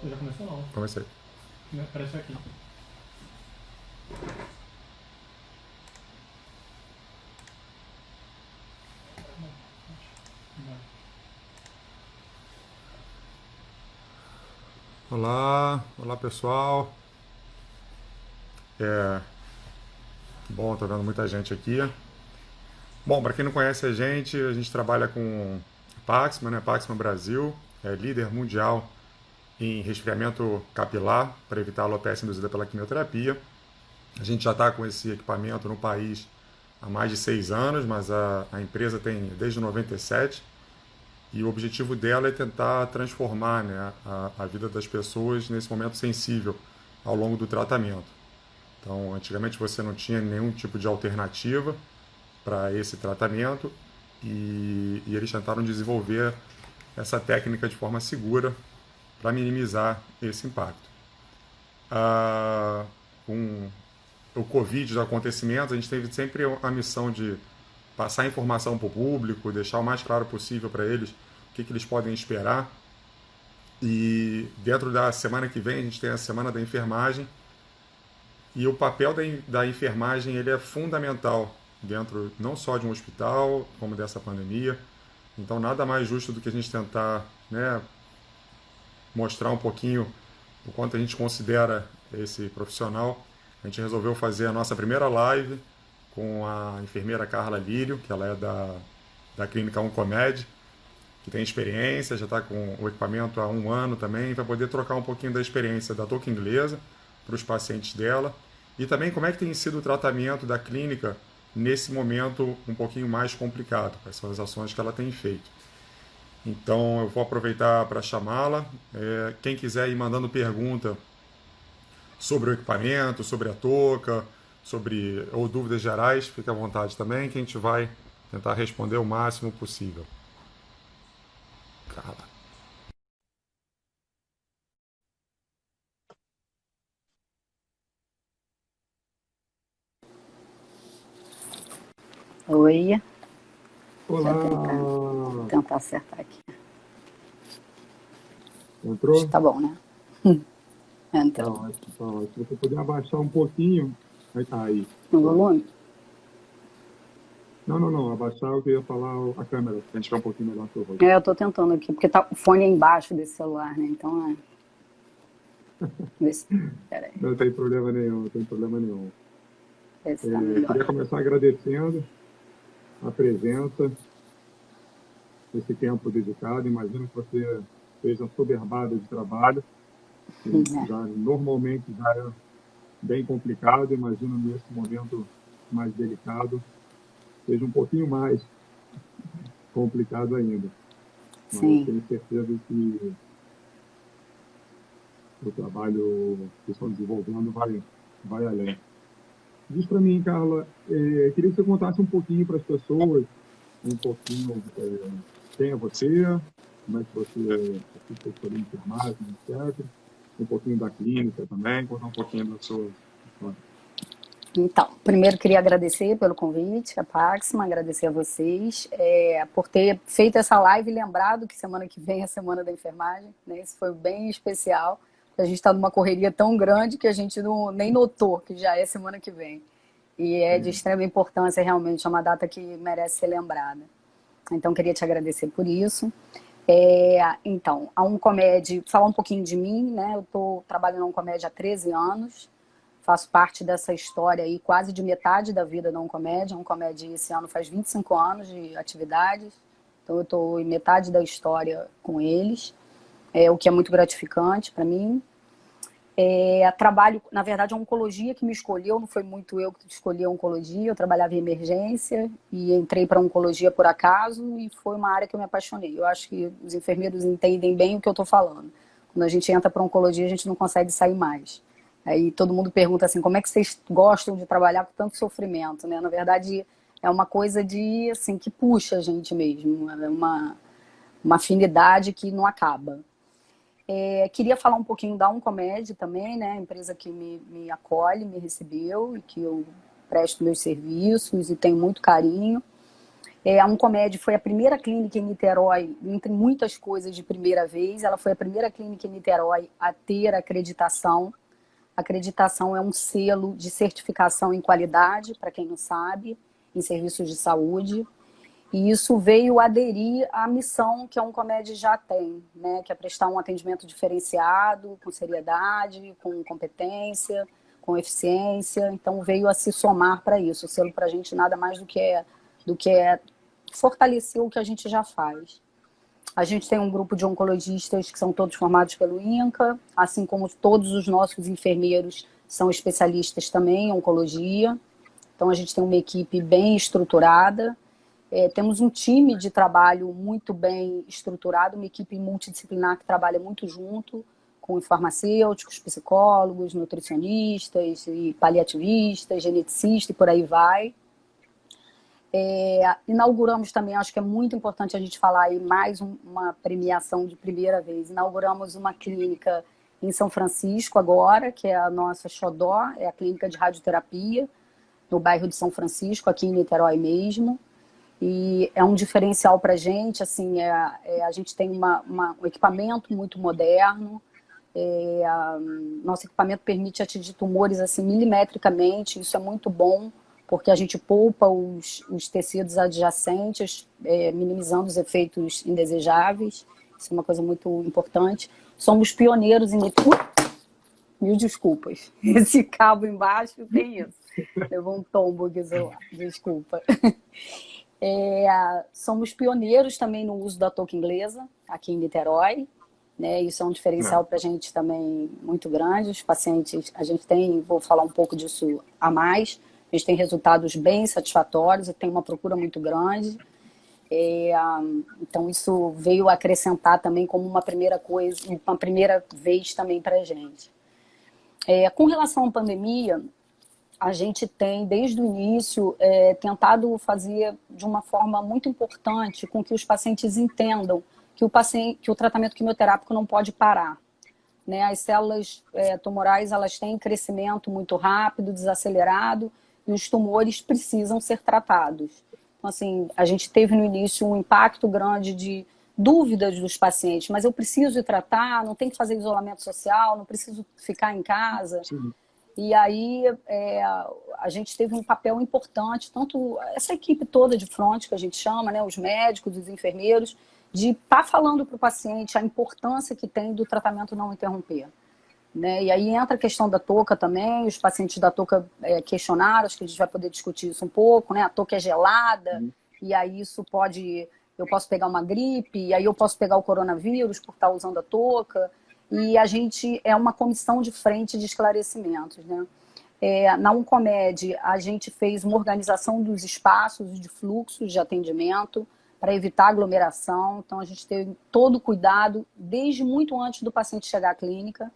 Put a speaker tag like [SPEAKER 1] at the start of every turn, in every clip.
[SPEAKER 1] Já começou não?
[SPEAKER 2] Comecei.
[SPEAKER 1] Apareceu aqui.
[SPEAKER 2] Olá, olá pessoal. Bom, tô vendo muita gente aqui. Bom, para quem não conhece a gente trabalha com Paxman, né? Paxman Brasil, é líder mundial em resfriamento capilar para evitar a alopecia induzida pela quimioterapia. A gente já está com esse equipamento no país há mais de 6 anos, mas a empresa tem desde 97 e o objetivo dela é tentar transformar, né, a vida das pessoas nesse momento sensível ao longo do tratamento. Então, antigamente você não tinha nenhum tipo de alternativa para esse tratamento e eles tentaram desenvolver essa técnica de forma segura para minimizar esse impacto. Com o Covid, os acontecimentos, a gente teve sempre a missão de passar informação para o público, deixar o mais claro possível para eles o que eles podem esperar. E dentro da semana que vem a gente tem a Semana da Enfermagem, e o papel da enfermagem ele é fundamental dentro não só de um hospital, como dessa pandemia. Então nada mais justo do que a gente tentar, né, mostrar um pouquinho o quanto a gente considera esse profissional. A gente resolveu fazer a nossa primeira live com a enfermeira Carla Lírio, que ela é da clínica Oncomed, que tem experiência, já está com o equipamento há 1 ano também, vai poder trocar um pouquinho da experiência da touca inglesa para os pacientes dela e também como é que tem sido o tratamento da clínica nesse momento um pouquinho mais complicado, quais são as ações que ela tem feito. Então eu vou aproveitar para chamá-la. Quem quiser ir mandando pergunta sobre o equipamento, sobre a touca, sobre ou dúvidas gerais, fique à vontade também, que a gente vai tentar responder o máximo possível. Carla.
[SPEAKER 3] Oi, deixa eu
[SPEAKER 4] Olá!
[SPEAKER 3] tentar acertar aqui. Acho que
[SPEAKER 4] Entrou?
[SPEAKER 3] tá bom, né?
[SPEAKER 4] Tá
[SPEAKER 3] Entrou.
[SPEAKER 4] ótimo, tá ótimo. Se você puder abaixar um pouquinho, vai estar aí.
[SPEAKER 3] No
[SPEAKER 4] Pronto.
[SPEAKER 3] volume?
[SPEAKER 4] Não, não, não. Abaixar eu ia falar a câmera, pra gente ficar um pouquinho melhor no seu rosto.
[SPEAKER 3] Eu tô tentando aqui, porque tá, o fone é embaixo desse celular, né? Então vê se, peraí,
[SPEAKER 4] Não tem problema nenhum, não tem problema nenhum.
[SPEAKER 3] vê se tá melhor.
[SPEAKER 4] Queria começar agradecendo a presença, esse tempo dedicado. Imagino que você fez uma soberbada de trabalho, que já normalmente já é bem complicado. Imagino nesse momento mais delicado, seja um pouquinho mais complicado ainda. Mas
[SPEAKER 3] Sim.
[SPEAKER 4] tenho certeza que o trabalho que estão desenvolvendo vai além. Diz para mim, Carla, queria que você contasse um pouquinho para as pessoas, um pouquinho quem é você, como é que você escolheu enfermagem, etc. Um pouquinho da clínica também, contar um pouquinho da sua história.
[SPEAKER 3] Então, primeiro queria agradecer pelo convite, a Paxman, agradecer a vocês por ter feito essa live e lembrado que semana que vem é a Semana da Enfermagem, né? Isso foi bem especial. A gente está numa correria tão grande que a gente nem notou que já é semana que vem. E é de extrema importância, realmente, é uma data que merece ser lembrada. Então, queria te agradecer por isso. Então, a Oncomed, falar um pouquinho de mim, né? Eu estou trabalhando na Oncomed há 13 anos, faço parte dessa história aí quase de metade da vida da Oncomed. A Oncomed esse ano faz 25 anos de atividades, então eu estou em metade da história com eles, o que é muito gratificante para mim. Trabalho, na verdade, a oncologia que me escolheu, não foi muito eu que escolhi a oncologia, eu trabalhava em emergência e entrei para a oncologia por acaso e foi uma área que eu me apaixonei. Eu acho que os enfermeiros entendem bem o que eu estou falando. Quando a gente entra para a oncologia, a gente não consegue sair mais. Aí todo mundo pergunta assim, como é que vocês gostam de trabalhar com tanto sofrimento, né? Na verdade, é uma coisa de, assim, que puxa a gente mesmo, é uma afinidade que não acaba. Queria falar um pouquinho da Oncomed também, né? A empresa que me acolhe, me recebeu e que eu presto meus serviços e tenho muito carinho. A Oncomed foi a primeira clínica em Niterói, entre muitas coisas de primeira vez, ela foi a primeira clínica em Niterói a ter acreditação. Acreditação é um selo de certificação em qualidade, para quem não sabe, em serviços de saúde. E isso veio aderir à missão que a Oncomed já tem, né? Que é prestar um atendimento diferenciado, com seriedade, com competência, com eficiência. Então veio a se somar para isso. O selo para a gente nada mais do que é fortalecer o que a gente já faz. A gente tem um grupo de oncologistas que são todos formados pelo INCA, assim como todos os nossos enfermeiros são especialistas também em oncologia. Então a gente tem uma equipe bem estruturada. Temos um time de trabalho muito bem estruturado, uma equipe multidisciplinar que trabalha muito junto com farmacêuticos, psicólogos, nutricionistas, e paliativistas, geneticistas e por aí vai. Inauguramos também, acho que é muito importante a gente falar aí mais uma premiação de primeira vez. Inauguramos uma clínica em São Francisco agora, que é a nossa xodó, é a clínica de radioterapia, no bairro de São Francisco, aqui em Niterói mesmo. E é um diferencial para a gente, assim, a gente tem um equipamento muito moderno, nosso equipamento permite atingir tumores assim, milimetricamente, isso é muito bom, porque a gente poupa os tecidos adjacentes, minimizando os efeitos indesejáveis, isso é uma coisa muito importante. Somos pioneiros em... Mil desculpas, esse cabo embaixo tem isso, levou um tombo aqui, desculpa. Somos pioneiros também no uso da touca inglesa, aqui em Niterói, né? Isso é um diferencial para a gente também muito grande. Os pacientes, a gente tem, vou falar um pouco disso a mais, a gente tem resultados bem satisfatórios e tem uma procura muito grande. Então isso veio acrescentar também como uma primeira coisa, uma primeira vez também para a gente. Com relação à pandemia, a gente tem, desde o início, tentado fazer de uma forma muito importante com que os pacientes entendam que o tratamento quimioterápico não pode parar. Né? As células tumorais elas têm crescimento muito rápido, desacelerado, e os tumores precisam ser tratados. Então, assim, a gente teve no início um impacto grande de dúvidas dos pacientes, mas eu preciso ir tratar, não tenho que fazer isolamento social, não preciso ficar em casa.
[SPEAKER 4] Sim.
[SPEAKER 3] E aí a gente teve um papel importante, tanto essa equipe toda de front que a gente chama, né, os médicos, os enfermeiros, de estar falando para o paciente a importância que tem do tratamento não interromper. Né? E aí entra a questão da touca também, os pacientes da touca questionaram, acho que a gente vai poder discutir isso um pouco, né? A touca é gelada, e aí isso eu posso pegar uma gripe, e aí eu posso pegar o coronavírus por estar usando a touca. E a gente é uma comissão de frente de esclarecimentos, né? Na Oncomed, a gente fez uma organização dos espaços de fluxos de atendimento para evitar aglomeração. Então, a gente teve todo o cuidado, desde muito antes do paciente chegar à clínica.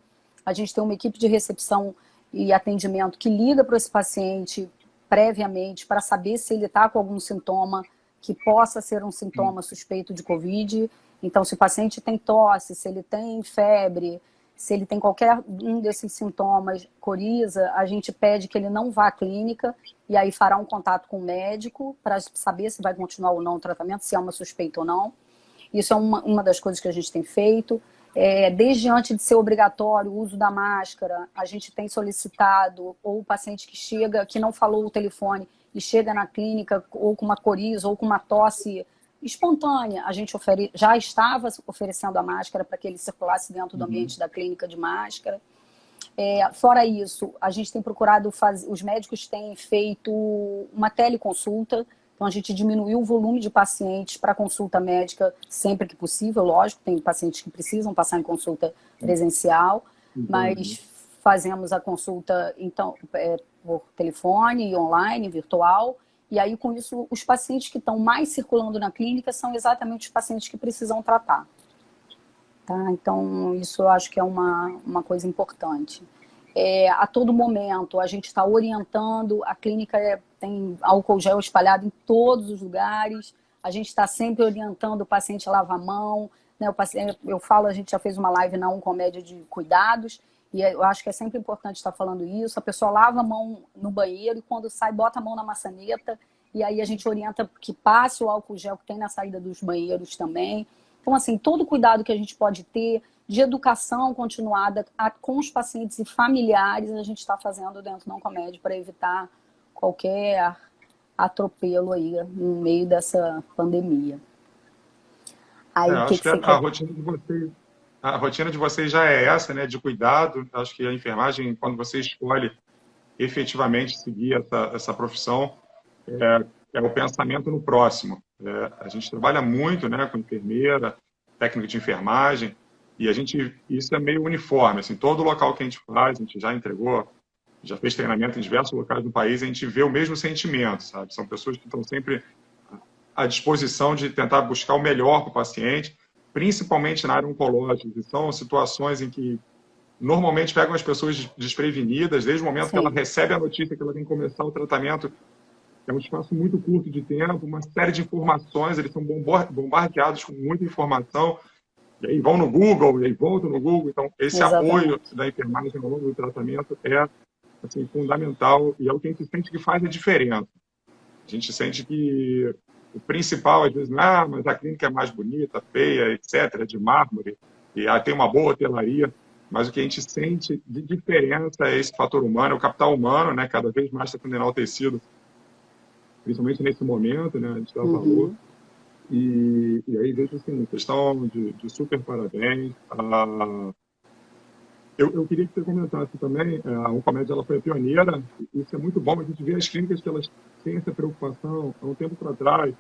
[SPEAKER 3] A gente tem uma equipe de recepção e atendimento que liga para esse paciente previamente para saber se ele está com algum sintoma que possa ser um sintoma suspeito de Covid. Então, se o paciente tem tosse, se ele tem febre, se ele tem qualquer um desses sintomas, coriza, a gente pede que ele não vá à clínica e aí fará um contato com o médico para saber se vai continuar ou não o tratamento, se é uma suspeita ou não. Isso é uma das coisas que a gente tem feito. Desde antes de ser obrigatório o uso da máscara, a gente tem solicitado, ou o paciente que chega, que não falou o telefone e chega na clínica ou com uma coriza ou com uma tosse espontânea, a gente já estava oferecendo a máscara para que ele circulasse dentro do ambiente da clínica de máscara. Fora isso, a gente tem procurado os médicos têm feito uma teleconsulta, então a gente diminuiu o volume de pacientes para consulta médica sempre que possível, lógico, tem pacientes que precisam passar em consulta presencial, mas fazemos a consulta então por telefone, online, virtual. E aí, com isso, os pacientes que estão mais circulando na clínica são exatamente os pacientes que precisam tratar. Tá? Então, isso eu acho que é uma coisa importante. A todo momento, a gente está orientando, a clínica tem álcool gel espalhado em todos os lugares, a gente está sempre orientando o paciente a lavar a mão. Né? Eu falo, a gente já fez uma live na Oncomed de cuidados, e eu acho que é sempre importante estar falando isso. A pessoa lava a mão no banheiro e quando sai, bota a mão na maçaneta e aí a gente orienta que passe o álcool gel que tem na saída dos banheiros também. Então, assim, todo o cuidado que a gente pode ter de educação continuada com os pacientes e familiares, a gente está fazendo dentro da Oncomed para evitar qualquer atropelo aí no meio dessa pandemia. Aí, o que
[SPEAKER 2] acho que
[SPEAKER 3] você quer?
[SPEAKER 2] a rotina de vocês já é essa, né, de cuidado. Acho que a enfermagem, quando você escolhe efetivamente seguir essa profissão, é o pensamento no próximo. A gente trabalha muito, né, com enfermeira, técnico de enfermagem, e isso é meio uniforme. Assim, todo local que a gente faz, a gente já fez treinamento em diversos locais do país, a gente vê o mesmo sentimento, sabe? São pessoas que estão sempre à disposição de tentar buscar o melhor para o paciente, principalmente na área oncológica, que são situações em que normalmente pegam as pessoas desprevenidas, desde o momento que ela recebe a notícia que ela tem que começar o tratamento. É um espaço muito curto de tempo, uma série de informações, eles são bombardeados com muita informação, e aí vão no Google, e aí voltam no Google. Então, esse apoio da enfermagem ao longo do tratamento é assim, fundamental, e é o que a gente sente que faz a diferença. A gente sente que o principal, às vezes, mas a clínica é mais bonita, feia, etc., de mármore, e tem uma boa hotelaria, mas o que a gente sente de diferença é esse fator humano, é o capital humano, né, cada vez mais está sendo enaltecido, principalmente nesse momento, né, a gente dá valor. E aí vejo assim, questão de super parabéns. Eu queria que você comentasse também, a Oncomed ela foi a pioneira, isso é muito bom, a gente vê as clínicas que elas têm essa preocupação. Há um tempo atrás,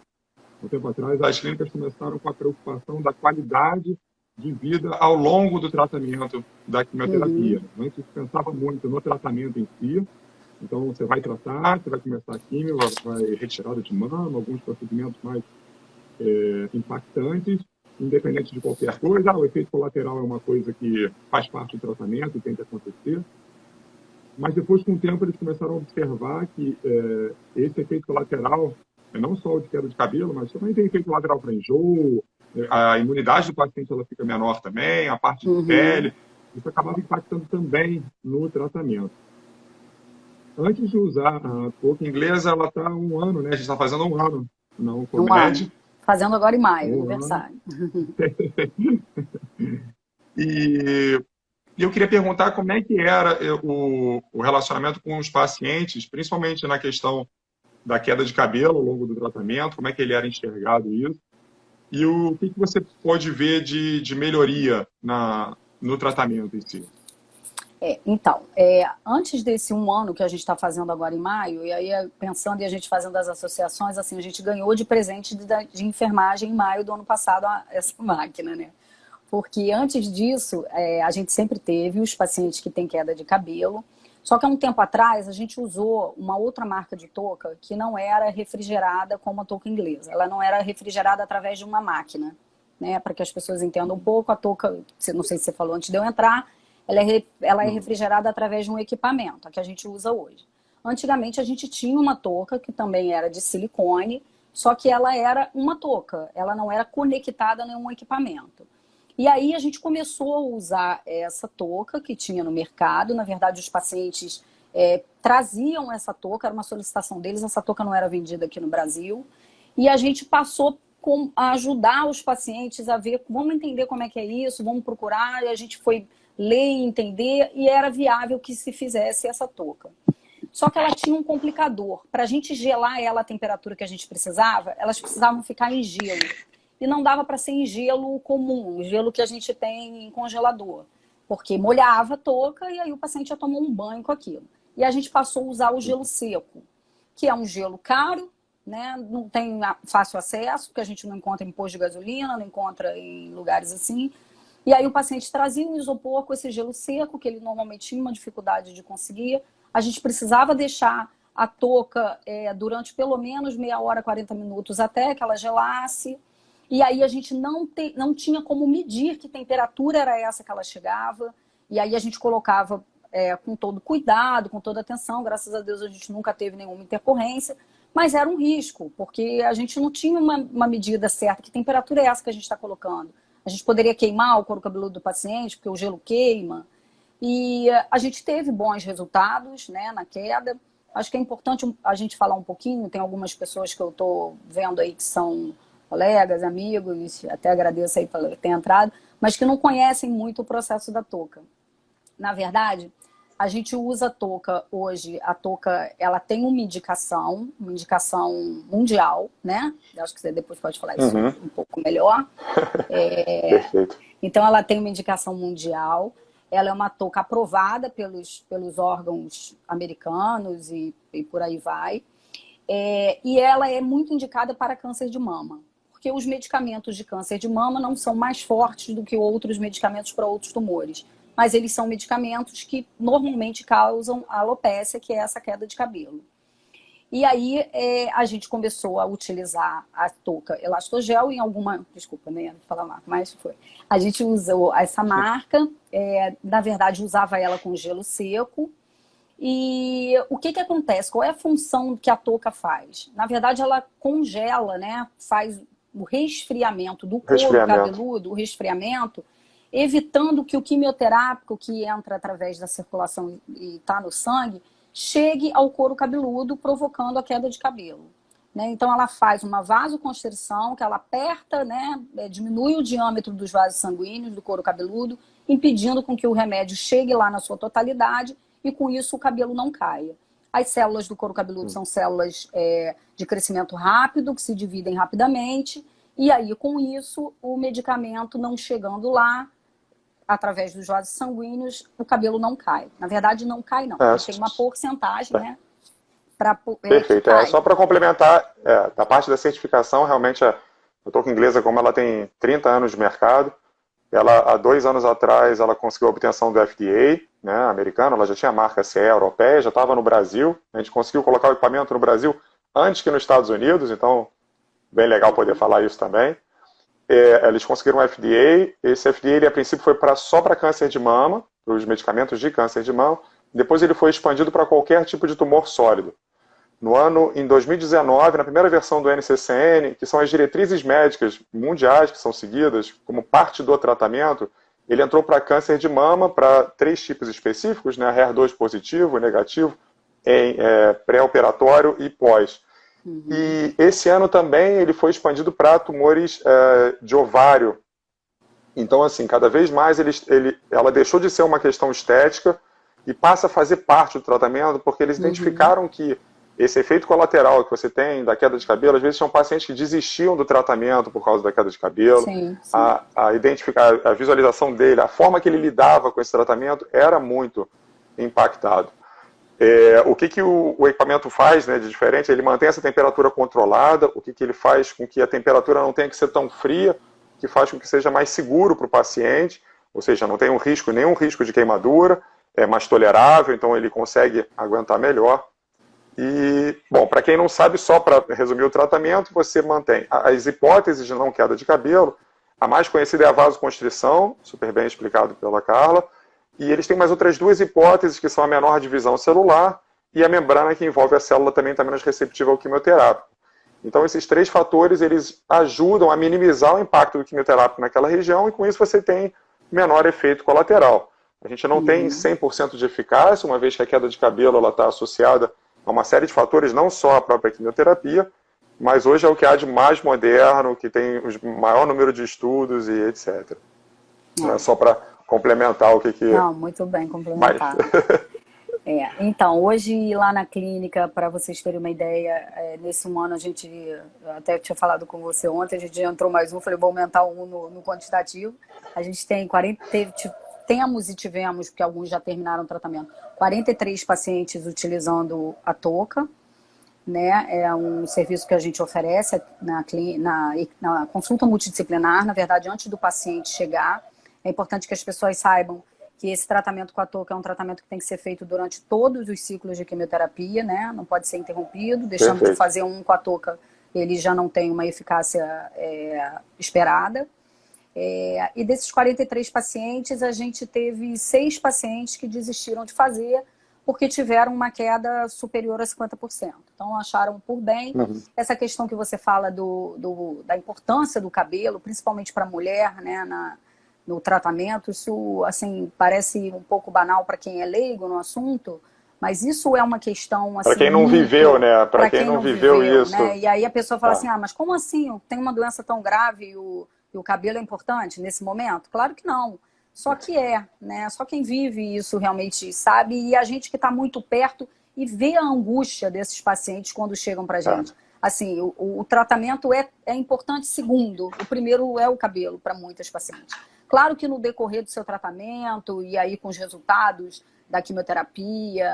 [SPEAKER 2] as clínicas começaram com a preocupação da qualidade de vida ao longo do tratamento da quimioterapia. Antes se pensava muito no tratamento em si. Então, você vai tratar, você vai começar a quimio, vai retirada de mama, alguns procedimentos mais impactantes, independente de qualquer coisa. O efeito colateral é uma coisa que faz parte do tratamento e tem que acontecer. Mas depois, com o tempo, eles começaram a observar que esse efeito colateral, não só o de queda de cabelo, mas também tem efeito colateral para enjoo, a imunidade do paciente ela fica menor também, a parte de pele. Isso acabava impactando também no tratamento. Antes de usar a touca inglesa, ela está há 1 ano, né? A gente está fazendo 1 ano na Oncomed.
[SPEAKER 3] Fazendo agora em maio, aniversário.
[SPEAKER 2] E eu queria perguntar como é que era o relacionamento com os pacientes, principalmente na questão da queda de cabelo ao longo do tratamento, como é que ele era enxergado isso, e o que você pode ver de melhoria no tratamento em si.
[SPEAKER 3] Então, antes desse 1 ano que a gente está fazendo agora em maio, e aí pensando em a gente fazendo as associações, assim, a gente ganhou de presente de enfermagem em maio do ano passado essa máquina, né? Porque antes disso, a gente sempre teve os pacientes que têm queda de cabelo, só que há um tempo atrás a gente usou uma outra marca de touca que não era refrigerada como a touca inglesa. Ela não era refrigerada através de uma máquina, né? Para que as pessoas entendam um pouco, a touca, não sei se você falou antes de eu entrar, ela é refrigerada através de um equipamento, a que a gente usa hoje. Antigamente a gente tinha uma touca que também era de silicone, só que ela era uma touca, ela não era conectada a nenhum equipamento. E aí a gente começou a usar essa touca que tinha no mercado. Na verdade, os pacientes traziam essa touca, era uma solicitação deles, essa touca não era vendida aqui no Brasil. E a gente passou a ajudar os pacientes a ver, vamos entender como é que é isso, vamos procurar, e a gente foi ler e entender, e era viável que se fizesse essa touca. Só que ela tinha um complicador. Para a gente gelar ela a temperatura que a gente precisava, elas precisavam ficar em gelo. E não dava para ser em gelo comum, gelo que a gente tem em congelador. Porque molhava a touca e aí o paciente já tomou um banho com aquilo. E a gente passou a usar o gelo seco, que é um gelo caro, né? Não tem fácil acesso, porque a gente não encontra em posto de gasolina, não encontra em lugares assim. E aí o paciente trazia um isopor com esse gelo seco, que ele normalmente tinha uma dificuldade de conseguir. A gente precisava deixar a touca durante pelo menos meia hora, 40 minutos, até que ela gelasse. E aí a gente não tinha como medir que temperatura era essa que ela chegava. E aí a gente colocava com todo cuidado, com toda atenção. Graças a Deus a gente nunca teve nenhuma intercorrência. Mas era um risco, porque a gente não tinha uma medida certa. Que temperatura é essa que a gente está colocando? A gente poderia queimar o couro cabeludo do paciente, porque o gelo queima. E a gente teve bons resultados, né, na queda. acho que é importante a gente falar um pouquinho, tem algumas pessoas que eu estou vendo aí que são colegas, amigos, até agradeço aí por ter entrado, mas que não conhecem muito o processo da touca. Na verdade, a gente usa a touca hoje, a touca, ela tem uma indicação mundial, né? Eu acho que você depois pode falar isso um pouco melhor.
[SPEAKER 1] Perfeito.
[SPEAKER 3] Então, ela tem uma indicação mundial, ela é uma touca aprovada pelos órgãos americanos e por aí vai. E ela é muito indicada para câncer de mama, porque os medicamentos de câncer de mama não são mais fortes do que outros medicamentos para outros tumores. Mas eles são medicamentos que normalmente causam a alopécia, que é essa queda de cabelo. E aí a gente começou a utilizar a touca Elastogel em alguma... Desculpa, né? Não vou falar marca, mas foi. A gente usou essa marca, na verdade usava ela com gelo seco. E o que acontece? Qual é a função que a touca faz? Na verdade, ela congela, né? Faz o resfriamento do couro cabeludo, o resfriamento, evitando que o quimioterápico que entra através da circulação e está no sangue chegue ao couro cabeludo, provocando a queda de cabelo. Né? Então, ela faz uma vasoconstrição, que ela aperta, né? Diminui o diâmetro dos vasos sanguíneos do couro cabeludo, impedindo com que o remédio chegue lá na sua totalidade e, com isso, o cabelo não caia. As células do couro cabeludo são células de crescimento rápido, que se dividem rapidamente, e aí, com isso, o medicamento não chegando lá, através dos vasos sanguíneos, o cabelo não cai. Na verdade, não cai, não. Tem uma porcentagem, né?
[SPEAKER 1] Perfeito. Só para complementar, da parte da certificação, realmente a touca inglesa, como ela tem 30 anos de mercado, ela, há 2 anos atrás, ela conseguiu a obtenção do FDA, né, americano, ela já tinha a marca CE europeia, já estava no Brasil, a gente conseguiu colocar o equipamento no Brasil antes que nos Estados Unidos, então, bem legal poder falar isso também. Eles conseguiram o FDA, esse FDA, ele, a princípio, foi só para câncer de mama, para os medicamentos de câncer de mama, depois ele foi expandido para qualquer tipo de tumor sólido. Em 2019, na primeira versão do NCCN, que são as diretrizes médicas mundiais que são seguidas como parte do tratamento, ele entrou para câncer de mama, para 3 tipos específicos, né, HER2 positivo, negativo, em pré-operatório e pós. E esse ano também ele foi expandido para tumores de ovário. Então, assim, cada vez mais ela deixou de ser uma questão estética e passa a fazer parte do tratamento, porque eles identificaram que esse efeito colateral que você tem da queda de cabelo, às vezes são pacientes que desistiam do tratamento por causa da queda de cabelo.
[SPEAKER 3] Sim.
[SPEAKER 1] A visualização dele, a forma que ele lidava com esse tratamento era muito impactado. O que o equipamento faz, né, de diferente? Ele mantém essa temperatura controlada. O que ele faz com que a temperatura não tenha que ser tão fria, que faz com que seja mais seguro para o paciente, ou seja, não tem nenhum risco de queimadura, é mais tolerável, então ele consegue aguentar melhor. E, bom, para quem não sabe, só para resumir o tratamento, você mantém as hipóteses de não queda de cabelo. A mais conhecida é a vasoconstrição, super bem explicado pela Carla. E eles têm mais outras 2 hipóteses, que são a menor divisão celular e a membrana que envolve a célula também está menos receptiva ao quimioterápico. Então, esses 3 fatores, eles ajudam a minimizar o impacto do quimioterápico naquela região e, com isso, você tem menor efeito colateral. A gente não tem 100% de eficácia, uma vez que a queda de cabelo está associada a uma série de fatores, não só a própria quimioterapia, mas hoje é o que há de mais moderno, que tem o maior número de estudos e etc. Só para complementar o que...
[SPEAKER 3] Não, muito bem complementado. Então, hoje lá na clínica, para vocês terem uma ideia, nesse ano a gente, até tinha falado com você ontem, a gente já entrou mais falei, vou aumentar no quantitativo. A gente tem temos e tivemos, porque alguns já terminaram o tratamento, 43 pacientes utilizando a touca, né? É um serviço que a gente oferece na consulta multidisciplinar, na verdade, antes do paciente chegar. É importante que as pessoas saibam que esse tratamento com a touca é um tratamento que tem que ser feito durante todos os ciclos de quimioterapia, né? Não pode ser interrompido, deixando de fazer um com a touca, ele já não tem uma eficácia esperada. E desses 43 pacientes, a gente teve 6 pacientes que desistiram de fazer porque tiveram uma queda superior a 50%. Então, acharam por bem. Essa questão que você fala da importância do cabelo, principalmente para a mulher, né, no tratamento, isso assim, parece um pouco banal para quem é leigo no assunto, Mas isso é uma questão, assim,
[SPEAKER 1] para quem não viveu, né? Para quem não viveu isso.
[SPEAKER 3] Né? E aí a pessoa fala assim, mas como assim? Eu tenho uma doença tão grave e o cabelo é importante nesse momento? Claro que não. Só que né? Só quem vive isso realmente sabe. E a gente que está muito perto e vê a angústia desses pacientes quando chegam para a gente. Assim, o tratamento é importante segundo. O primeiro é o cabelo para muitas pacientes. Claro que no decorrer do seu tratamento e aí com os resultados da quimioterapia,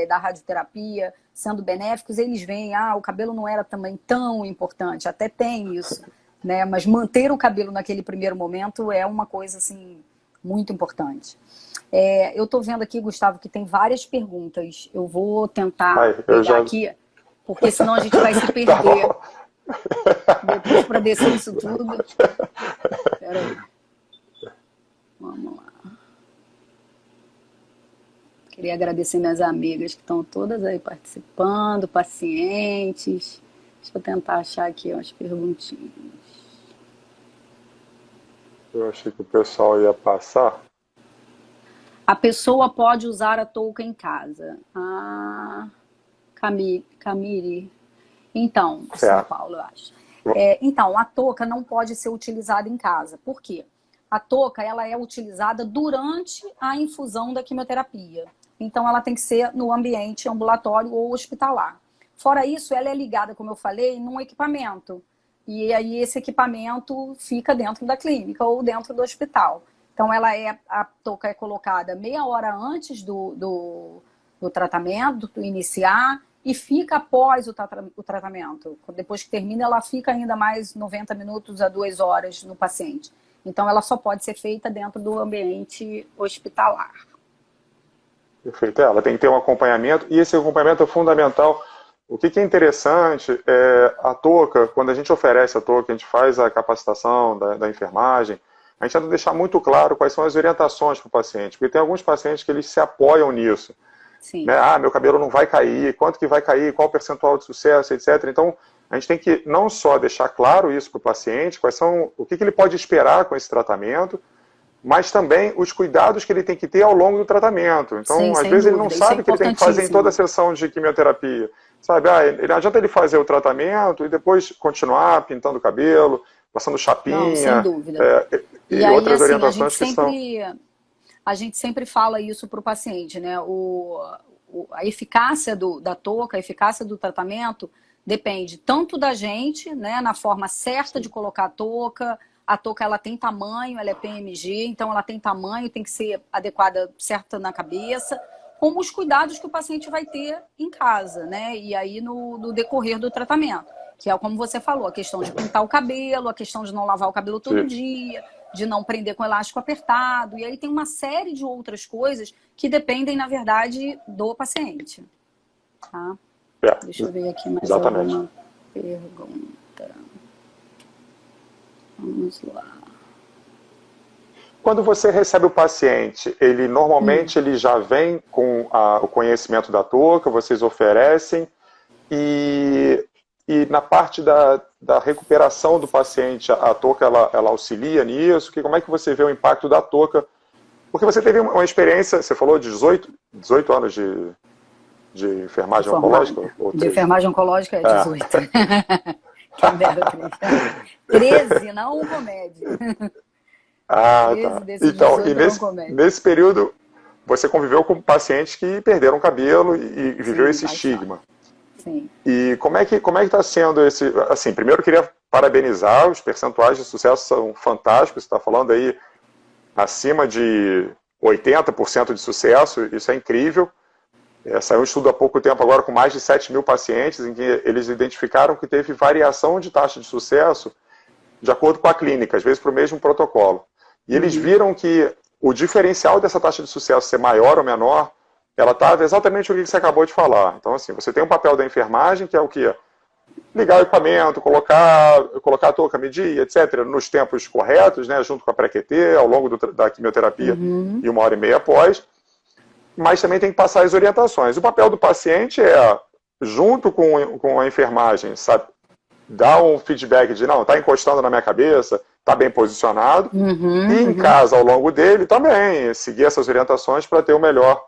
[SPEAKER 3] da radioterapia, sendo benéficos, eles veem, o cabelo não era também tão importante, até tem isso, né? Mas manter o cabelo naquele primeiro momento é uma coisa, assim, muito importante. Eu estou vendo aqui, Gustavo, que tem várias perguntas. Eu vou tentar pegar aqui, porque senão a gente vai se perder. Depois, para descer isso tudo. Espera aí. Vamos lá. Queria agradecer minhas amigas que estão todas aí participando, pacientes. Deixa eu tentar achar aqui umas perguntinhas.
[SPEAKER 1] Eu achei que o pessoal ia passar.
[SPEAKER 3] A pessoa pode usar a touca em casa. Camille. Então, São Paulo, eu acho. Então, a touca não pode ser utilizada em casa. Por quê? A touca, ela é utilizada durante a infusão da quimioterapia. Então, ela tem que ser no ambiente ambulatório ou hospitalar. Fora isso, ela é ligada, como eu falei, num equipamento. E aí, esse equipamento fica dentro da clínica ou dentro do hospital. Então, a touca é colocada meia hora antes do tratamento, do iniciar, e fica após o tratamento. Depois que termina, ela fica ainda mais 90 minutos a 2 horas no paciente. Então, ela só pode ser feita dentro do ambiente hospitalar.
[SPEAKER 1] Perfeito. Ela tem que ter um acompanhamento, e esse acompanhamento é fundamental. O que é interessante é a touca, quando a gente oferece a touca, a gente faz a capacitação da enfermagem, a gente tenta deixar muito claro quais são as orientações para o paciente, porque tem alguns pacientes que eles se apoiam nisso.
[SPEAKER 3] Sim.
[SPEAKER 1] Né? Meu cabelo não vai cair, quanto que vai cair, qual o percentual de sucesso, etc. Então, a gente tem que não só deixar claro isso para o paciente, o que ele pode esperar com esse tratamento, mas também os cuidados que ele tem que ter ao longo do tratamento. Então,
[SPEAKER 3] sim,
[SPEAKER 1] às vezes ele não sabe o que ele tem que fazer em toda a sessão de quimioterapia. Sabe, não adianta ele fazer o tratamento e depois continuar pintando o cabelo, passando chapinha.
[SPEAKER 3] Não, sem dúvida.
[SPEAKER 1] E aí, outras
[SPEAKER 3] assim,
[SPEAKER 1] orientações que são...
[SPEAKER 3] A gente sempre fala isso para o paciente, né? A eficácia da touca, a eficácia do tratamento depende tanto da gente, né? Na forma certa de colocar a touca. A touca, ela tem tamanho, ela é PMG, então ela tem tamanho, tem que ser adequada, certa na cabeça, como os cuidados que o paciente vai ter em casa, né? E aí no decorrer do tratamento, que é como você falou, a questão de pintar o cabelo, a questão de não lavar o cabelo todo dia, de não prender com elástico apertado, e aí tem uma série de outras coisas que dependem, na verdade, do paciente. Tá? Deixa eu ver aqui mais alguma pergunta. Vamos lá.
[SPEAKER 1] Quando você recebe o paciente, ele normalmente ele já vem com o conhecimento da touca, vocês oferecem, e na parte da recuperação do paciente, a touca ela auxilia nisso? Como é que você vê o impacto da touca? Porque você teve uma experiência, você falou de 18 anos de enfermagem oncológica?
[SPEAKER 3] De enfermagem oncológica é 18. Quem dera 13, não um comédia.
[SPEAKER 1] Tá. Então, e nesse período, você conviveu com pacientes que perderam o cabelo e viveu esse estigma.
[SPEAKER 3] Sim.
[SPEAKER 1] E como é que está sendo esse... Assim, primeiro eu queria parabenizar, os percentuais de sucesso são fantásticos, você está falando aí acima de 80% de sucesso, isso é incrível. Saiu um estudo há pouco tempo agora com mais de 7 mil pacientes, em que eles identificaram que teve variação de taxa de sucesso de acordo com a clínica, às vezes para o mesmo protocolo. E eles viram que o diferencial dessa taxa de sucesso ser maior ou menor, ela estava exatamente o que você acabou de falar. Então, assim, você tem um papel da enfermagem, que é o quê? Ligar o equipamento, colocar a touca, medir, etc., nos tempos corretos, né, junto com a pré-QT, ao longo da quimioterapia e 1h30 após. Mas também tem que passar as orientações. O papel do paciente é, junto com a enfermagem, sabe, dar um feedback de, não, está encostando na minha cabeça, está bem posicionado, e em casa, ao longo dele, também seguir essas orientações para ter o melhor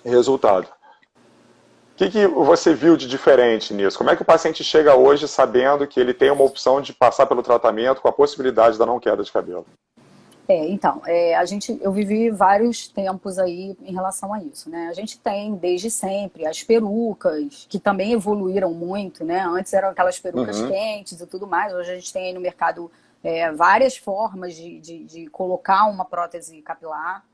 [SPEAKER 1] resultado. que você viu de diferente nisso? Como é que o paciente chega hoje sabendo que ele tem uma opção de passar pelo tratamento com a possibilidade da não queda de cabelo?
[SPEAKER 3] Eu vivi vários tempos aí em relação a isso, né? A gente tem desde sempre as perucas, que também evoluíram muito, né? Antes eram aquelas perucas quentes e tudo mais, hoje a gente tem aí no mercado várias formas de colocar uma prótese capilar.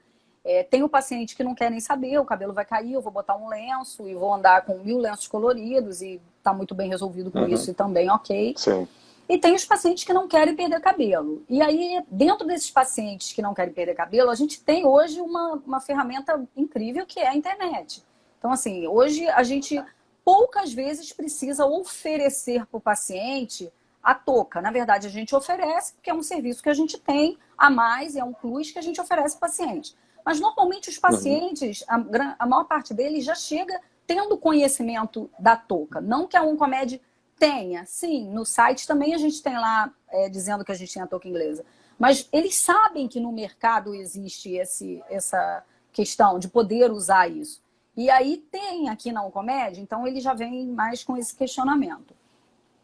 [SPEAKER 3] Tem o paciente que não quer nem saber, o cabelo vai cair, eu vou botar um lenço e vou andar com 1000 lenços coloridos e tá muito bem resolvido com isso e também ok.
[SPEAKER 1] Sim.
[SPEAKER 3] E tem os pacientes que não querem perder cabelo. E aí, dentro desses pacientes que não querem perder cabelo, a gente tem hoje uma ferramenta incrível que é a internet. Então, assim, hoje a gente poucas vezes precisa oferecer para o paciente a touca. Na verdade, a gente oferece porque é um serviço que a gente tem a mais, é um plus que a gente oferece para o paciente. Mas, normalmente, os pacientes, a maior parte deles já chega tendo conhecimento da touca. Não que a Oncomed tenha, sim, no site também a gente tem lá dizendo que a gente tem a touca inglesa. Mas eles sabem que no mercado existe essa questão de poder usar isso. E aí tem aqui na Oncomed, então ele já vem mais com esse questionamento.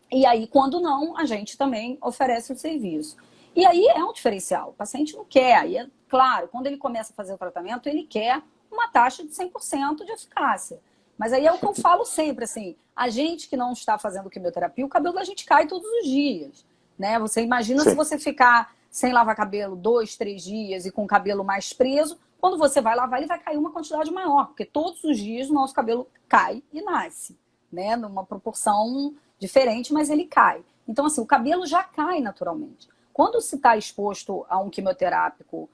[SPEAKER 3] E aí, quando não, a gente também oferece o serviço. E aí é um diferencial. O paciente não quer. Aí é claro, quando ele começa a fazer o tratamento, ele quer uma taxa de 100% de eficácia. Mas aí é o que eu falo sempre, assim, a gente que não está fazendo quimioterapia, o cabelo da gente cai todos os dias, né? Você imagina se você ficar sem lavar cabelo 2, 3 dias e com o cabelo mais preso, quando você vai lavar, ele vai cair uma quantidade maior, porque todos os dias o nosso cabelo cai e nasce, né? Numa proporção diferente, mas ele cai. Então, assim, o cabelo já cai naturalmente. Quando se está exposto a um quimioterápico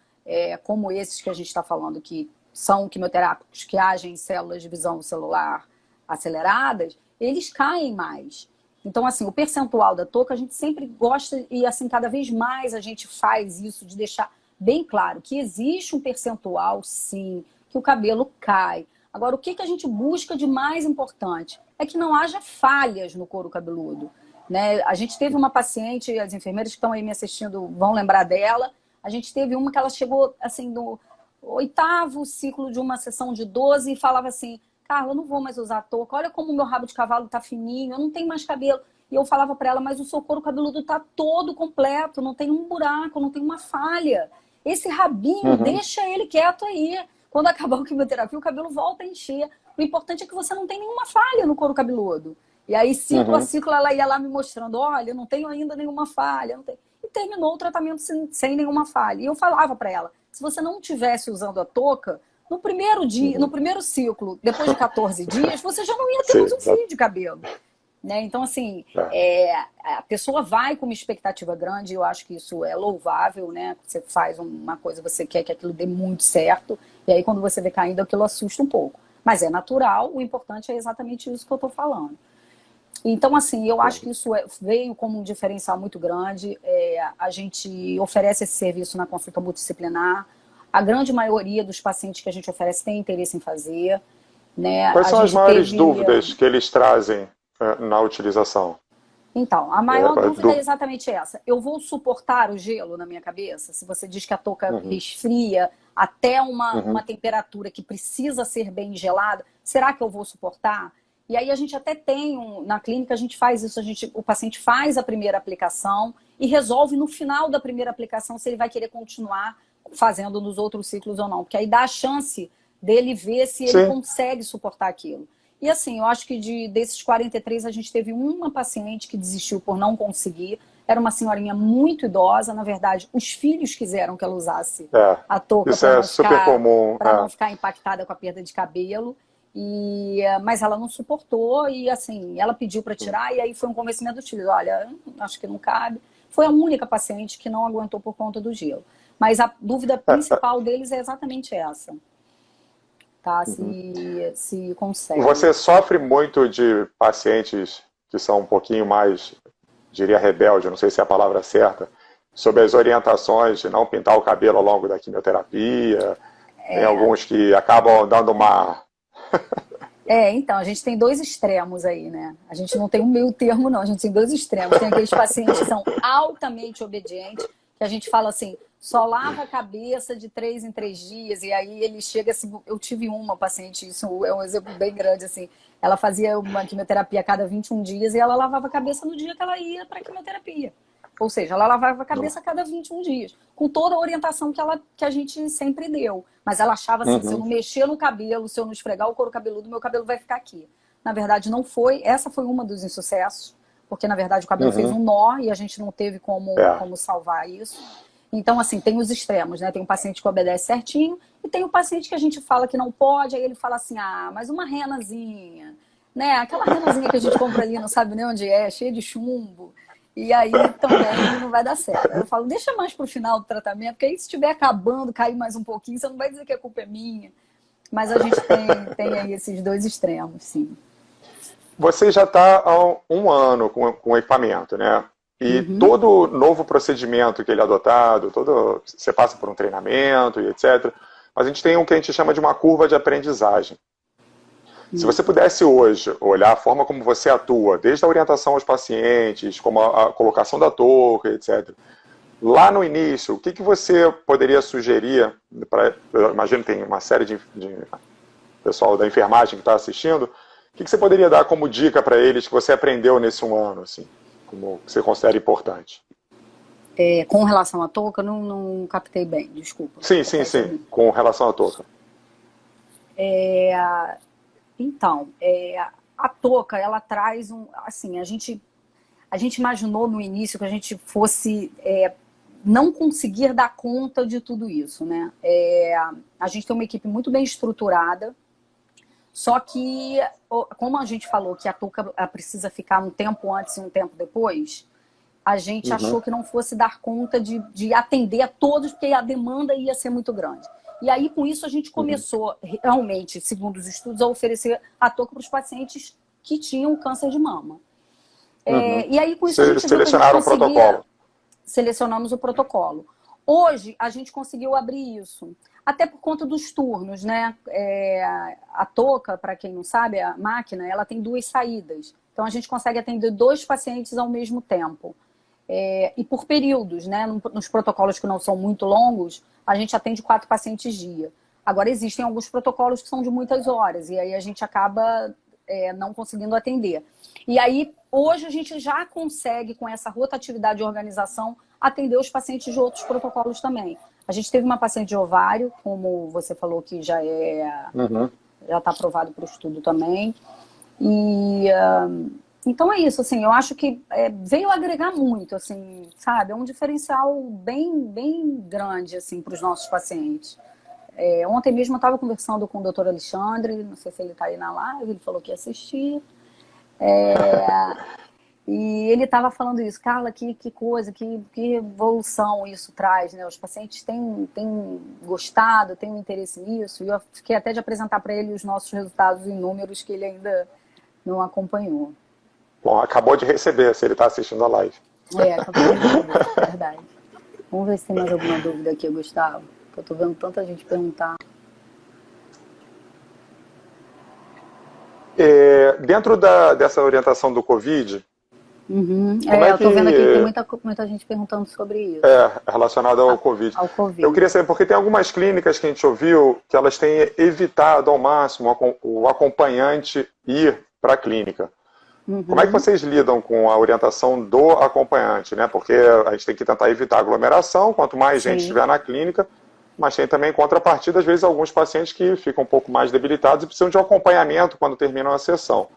[SPEAKER 3] como esses que a gente está falando, que são quimioterápicos que agem em células de visão celular aceleradas, eles caem mais. Então, assim, o percentual da touca a gente sempre gosta e, assim, cada vez mais a gente faz isso, de deixar bem claro que existe um percentual, sim, que o cabelo cai. Agora, o que a gente busca de mais importante é que não haja falhas no couro cabeludo, né? A gente teve uma paciente, as enfermeiras que estão aí me assistindo vão lembrar dela, a gente teve uma que ela chegou, assim, no 8º ciclo de uma sessão de 12 e falava assim: Carla, eu não vou mais usar touca, olha como o meu rabo de cavalo tá fininho, eu não tenho mais cabelo. E eu falava para ela: mas o seu couro cabeludo tá todo completo, não tem um buraco, não tem uma falha. Esse rabinho, deixa ele quieto aí. Quando acabar a quimioterapia, o cabelo volta a encher. O importante é que você não tem nenhuma falha no couro cabeludo. E aí, ciclo a ciclo, ela ia lá me mostrando: olha, eu não tenho ainda nenhuma falha. Não tenho. E terminou o tratamento sem nenhuma falha. E eu falava para ela: se você não estivesse usando a touca, no primeiro dia, no primeiro ciclo, depois de 14 dias, você já não ia ter mais um fio de cabelo. Né? Então, assim, a pessoa vai com uma expectativa grande, e eu acho que isso é louvável, né? Você faz uma coisa, você quer que aquilo dê muito certo, e aí quando você vê caindo, aquilo assusta um pouco. Mas é natural, o importante é exatamente isso que eu estou falando. Então, assim, eu acho que isso veio como um diferencial muito grande. A gente oferece esse serviço na consulta multidisciplinar. A grande maioria dos pacientes que a gente oferece tem interesse em fazer. Né?
[SPEAKER 1] Quais são as maiores dúvidas que eles trazem na utilização?
[SPEAKER 3] Então, a maior dúvida é exatamente essa. Eu vou suportar o gelo na minha cabeça? Se você diz que a touca resfria até uma temperatura que precisa ser bem gelada, será que eu vou suportar? E aí a gente até tem, na clínica a gente faz isso, o paciente faz a primeira aplicação e resolve no final da primeira aplicação se ele vai querer continuar fazendo nos outros ciclos ou não. Porque aí dá a chance dele ver se ele consegue suportar aquilo. E assim, eu acho que desses 43 a gente teve uma paciente que desistiu por não conseguir. Era uma senhorinha muito idosa, na verdade, os filhos quiseram que ela usasse a touca para não ficar impactada com a perda de cabelo. Mas ela não suportou e assim, ela pediu para tirar e aí foi um convencimento dos filhos: olha, acho que não cabe. Foi a única paciente que não aguentou por conta do gelo. Mas a dúvida principal deles é exatamente essa. Tá? Se consegue.
[SPEAKER 1] Você sofre muito de pacientes que são um pouquinho mais, diria, rebelde, não sei se é a palavra certa, sobre as orientações de não pintar o cabelo ao longo da quimioterapia. Tem alguns que acabam dando uma...
[SPEAKER 3] Então, a gente tem dois extremos aí, né? A gente não tem um meio termo, não. A gente tem dois extremos. Tem aqueles pacientes que são altamente obedientes, que a gente fala assim: só lava a cabeça de 3 em 3 dias, e aí ele chega assim, eu tive uma paciente, isso é um exemplo bem grande, assim, ela fazia uma quimioterapia a cada 21 dias e ela lavava a cabeça no dia que ela ia para a quimioterapia. Ou seja, ela lavava a cabeça a cada 21 dias, com toda a orientação que a gente sempre deu. Mas ela achava assim, se eu não mexer no cabelo, se eu não esfregar o couro cabeludo, meu cabelo vai ficar aqui. Na verdade, não foi. Essa foi uma dos insucessos, porque, na verdade, o cabelo fez um nó e a gente não teve como salvar isso. Então, assim, tem os extremos, né? Tem um paciente que obedece certinho e tem o paciente que a gente fala que não pode, aí ele fala assim, mas uma renazinha, né? Aquela renazinha que a gente compra ali, não sabe nem onde é, cheia de chumbo. E aí também não vai dar certo. Eu falo, deixa mais pro final do tratamento, porque aí se estiver acabando, cair mais um pouquinho, você não vai dizer que a culpa é minha. Mas a gente tem aí esses dois extremos, sim.
[SPEAKER 1] Você já está há um ano com o equipamento, né? E todo novo procedimento que ele é adotado, você passa por um treinamento e etc. Mas a gente tem o que a gente chama de uma curva de aprendizagem. Se você pudesse hoje olhar a forma como você atua, desde a orientação aos pacientes, como a colocação da touca, etc. Lá no início, o que você poderia sugerir? Eu imagino que tem uma série de pessoal da enfermagem que está assistindo. O que você poderia dar como dica para eles que você aprendeu nesse um ano, assim, como você considera importante?
[SPEAKER 3] Com relação à touca, não captei bem, desculpa.
[SPEAKER 1] Sim, com relação à touca.
[SPEAKER 3] Então, a touca, ela traz assim, a gente imaginou no início que a gente fosse não conseguir dar conta de tudo isso, né? A gente tem uma equipe muito bem estruturada, só que, como a gente falou que a touca precisa ficar um tempo antes e um tempo depois, a gente achou que não fosse dar conta de atender a todos, porque a demanda ia ser muito grande. E aí, com isso, a gente começou, realmente, segundo os estudos, a oferecer a touca para os pacientes que tinham câncer de mama. E aí, com isso, a gente
[SPEAKER 1] selecionaram o protocolo.
[SPEAKER 3] Selecionamos o protocolo. Hoje, a gente conseguiu abrir isso. Até por conta dos turnos, né? A touca, para quem não sabe, a máquina, ela tem 2 saídas. Então, a gente consegue atender 2 pacientes ao mesmo tempo. E por períodos, né? Nos protocolos que não são muito longos, a gente atende 4 pacientes dia. Agora, existem alguns protocolos que são de muitas horas, e aí a gente acaba não conseguindo atender. E aí, hoje, a gente já consegue, com essa rotatividade de organização, atender os pacientes de outros protocolos também. A gente teve uma paciente de ovário, como você falou, que já está aprovado para o estudo também. Então é isso, assim, eu acho que veio agregar muito, assim, sabe? É um diferencial bem grande, assim, para os nossos pacientes. Ontem mesmo eu estava conversando com o doutor Alexandre, não sei se ele está aí na live, ele falou que ia assistir. E ele estava falando isso, Carla, que coisa, que evolução isso traz, né? Os pacientes têm gostado, têm um interesse nisso, e eu fiquei até de apresentar para ele os nossos resultados em números que ele ainda não acompanhou.
[SPEAKER 1] Bom, acabou de receber, se ele está assistindo a live.
[SPEAKER 3] Acabou de receber, é verdade. Vamos ver se tem mais alguma dúvida aqui, Gustavo. Eu estou vendo tanta gente perguntar.
[SPEAKER 1] Dentro dessa orientação do Covid...
[SPEAKER 3] eu estou vendo aqui que tem muita gente perguntando sobre isso.
[SPEAKER 1] Relacionado ao Covid.
[SPEAKER 3] Covid.
[SPEAKER 1] Eu queria saber, porque tem algumas clínicas que a gente ouviu que elas têm evitado ao máximo o acompanhante ir para a clínica. Como é que vocês lidam com a orientação do acompanhante, né? Porque a gente tem que tentar evitar aglomeração, quanto mais gente estiver na clínica, mas tem também contrapartida, às vezes, alguns pacientes que ficam um pouco mais debilitados e precisam de um acompanhamento quando terminam a sessão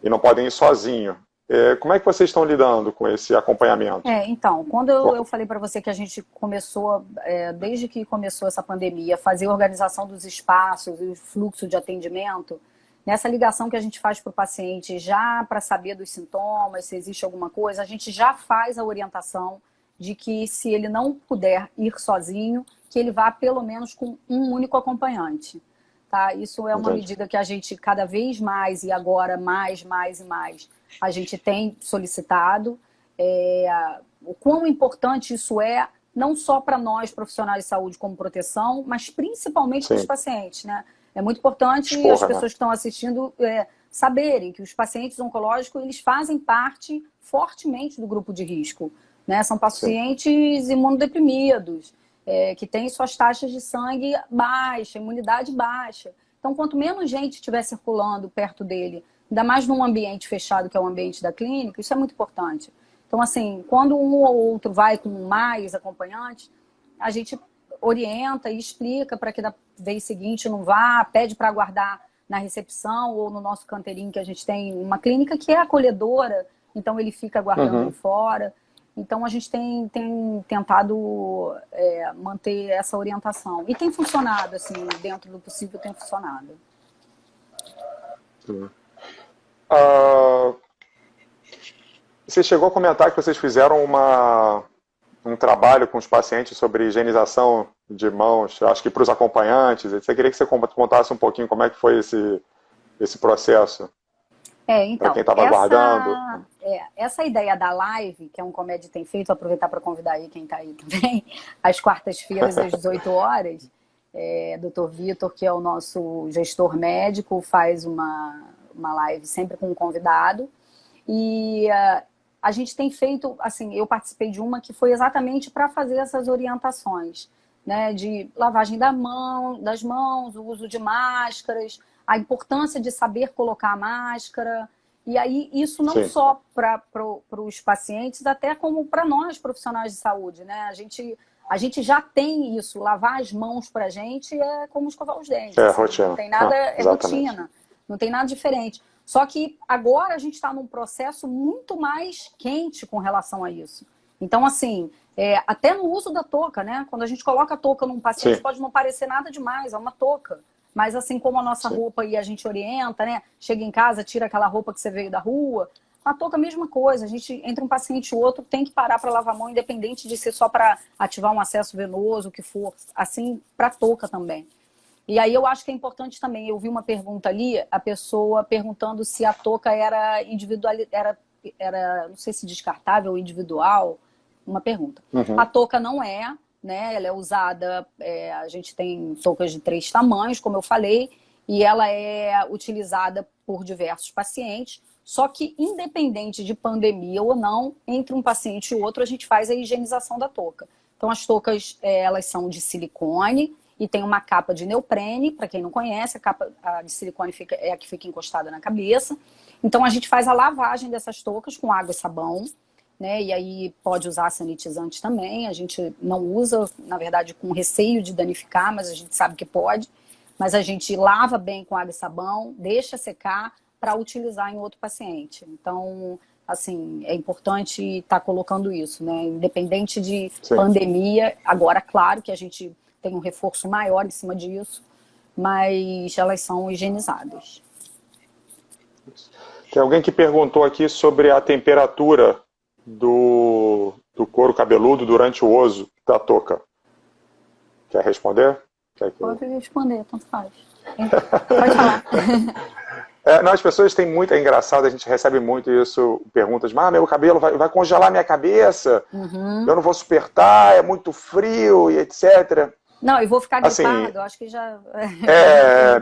[SPEAKER 1] e não podem ir sozinho. Como é que vocês estão lidando com esse acompanhamento?
[SPEAKER 3] Então, quando eu falei para você que a gente começou, desde que começou essa pandemia, fazer a organização dos espaços e o fluxo de atendimento, nessa ligação que a gente faz para o paciente já para saber dos sintomas, se existe alguma coisa, a gente já faz a orientação de que se ele não puder ir sozinho, que ele vá pelo menos com um único acompanhante. Tá? Isso é uma medida que a gente cada vez mais, e agora mais, a gente tem solicitado. O quão importante isso é, não só para nós, profissionais de saúde, como proteção, mas principalmente para os pacientes, né? É muito importante as pessoas que estão assistindo saberem que os pacientes oncológicos, eles fazem parte fortemente do grupo de risco, né? São pacientes imunodeprimidos, que tem suas taxas de sangue baixa, imunidade baixa. Então, quanto menos gente estiver circulando perto dele, ainda mais num ambiente fechado, que é o ambiente da clínica, isso é muito importante. Então, assim, quando um ou outro vai com mais acompanhantes, a gente orienta e explica para que da vez seguinte não vá, pede para aguardar na recepção ou no nosso canteirinho, que a gente tem uma clínica que é acolhedora, então ele fica aguardando aí fora. Então a gente tem tentado manter essa orientação. E tem funcionado, assim, dentro do possível tem funcionado.
[SPEAKER 1] Você chegou a comentar que vocês fizeram um trabalho com os pacientes sobre higienização de mãos, acho que para os acompanhantes. Eu queria que você contasse um pouquinho como é que foi esse processo.
[SPEAKER 3] Então,
[SPEAKER 1] para quem estava aguardando.
[SPEAKER 3] Essa ideia da live, que é um Comédia Tem Feito, aproveitar para convidar aí quem está aí também, às quartas-feiras, às 18 horas, Dr. Vitor, que é o nosso gestor médico, faz uma live sempre com um convidado. E a gente tem feito, assim, eu participei de uma que foi exatamente para fazer essas orientações, né, de lavagem das mãos, o uso de máscaras, a importância de saber colocar a máscara. E aí isso não só para os pacientes, até como para nós, profissionais de saúde, né? A gente já tem isso, lavar as mãos para a gente é como escovar os dentes.
[SPEAKER 1] É rotina.
[SPEAKER 3] Não tem nada, é rotina, não tem nada diferente. Só que agora a gente está num processo muito mais quente com relação a isso. Então, assim, até no uso da touca, né? Quando a gente coloca a touca num paciente, pode não parecer nada demais, é uma touca. Mas assim como a nossa roupa e a gente orienta, né? Chega em casa, tira aquela roupa que você veio da rua. A touca, a mesma coisa. A gente, entre um paciente e outro, tem que parar para lavar a mão, independente de ser só para ativar um acesso venoso, o que for. Assim, para a touca também. E aí eu acho que é importante também, eu vi uma pergunta ali, a pessoa perguntando se a touca era individual, era não sei se descartável ou individual, uma pergunta. A touca não é, né? Ela é usada, a gente tem toucas de 3 tamanhos, como eu falei, e ela é utilizada por diversos pacientes, só que independente de pandemia ou não, entre um paciente e outro a gente faz a higienização da touca. Então as toucas, elas são de silicone, e tem uma capa de neoprene, para quem não conhece, a capa de silicone é a que fica encostada na cabeça. Então a gente faz a lavagem dessas toucas com água e sabão, né? E aí pode usar sanitizante também. A gente não usa, na verdade, com receio de danificar, mas a gente sabe que pode. Mas a gente lava bem com água e sabão, deixa secar para utilizar em outro paciente. Então, assim, é importante estar colocando isso, né? Independente de pandemia, agora, claro que a gente tem um reforço maior em cima disso, mas elas são higienizadas.
[SPEAKER 1] Tem alguém que perguntou aqui sobre a temperatura do couro cabeludo durante o uso da touca. Quer responder?
[SPEAKER 3] Pode responder, tanto faz. Pode falar.
[SPEAKER 1] Não, as pessoas têm muito, é engraçado, a gente recebe muito isso, perguntas, meu cabelo vai congelar minha cabeça, eu não vou suportar, é muito frio e etc.
[SPEAKER 3] Não, eu vou ficar gripado,
[SPEAKER 1] assim,
[SPEAKER 3] acho que já...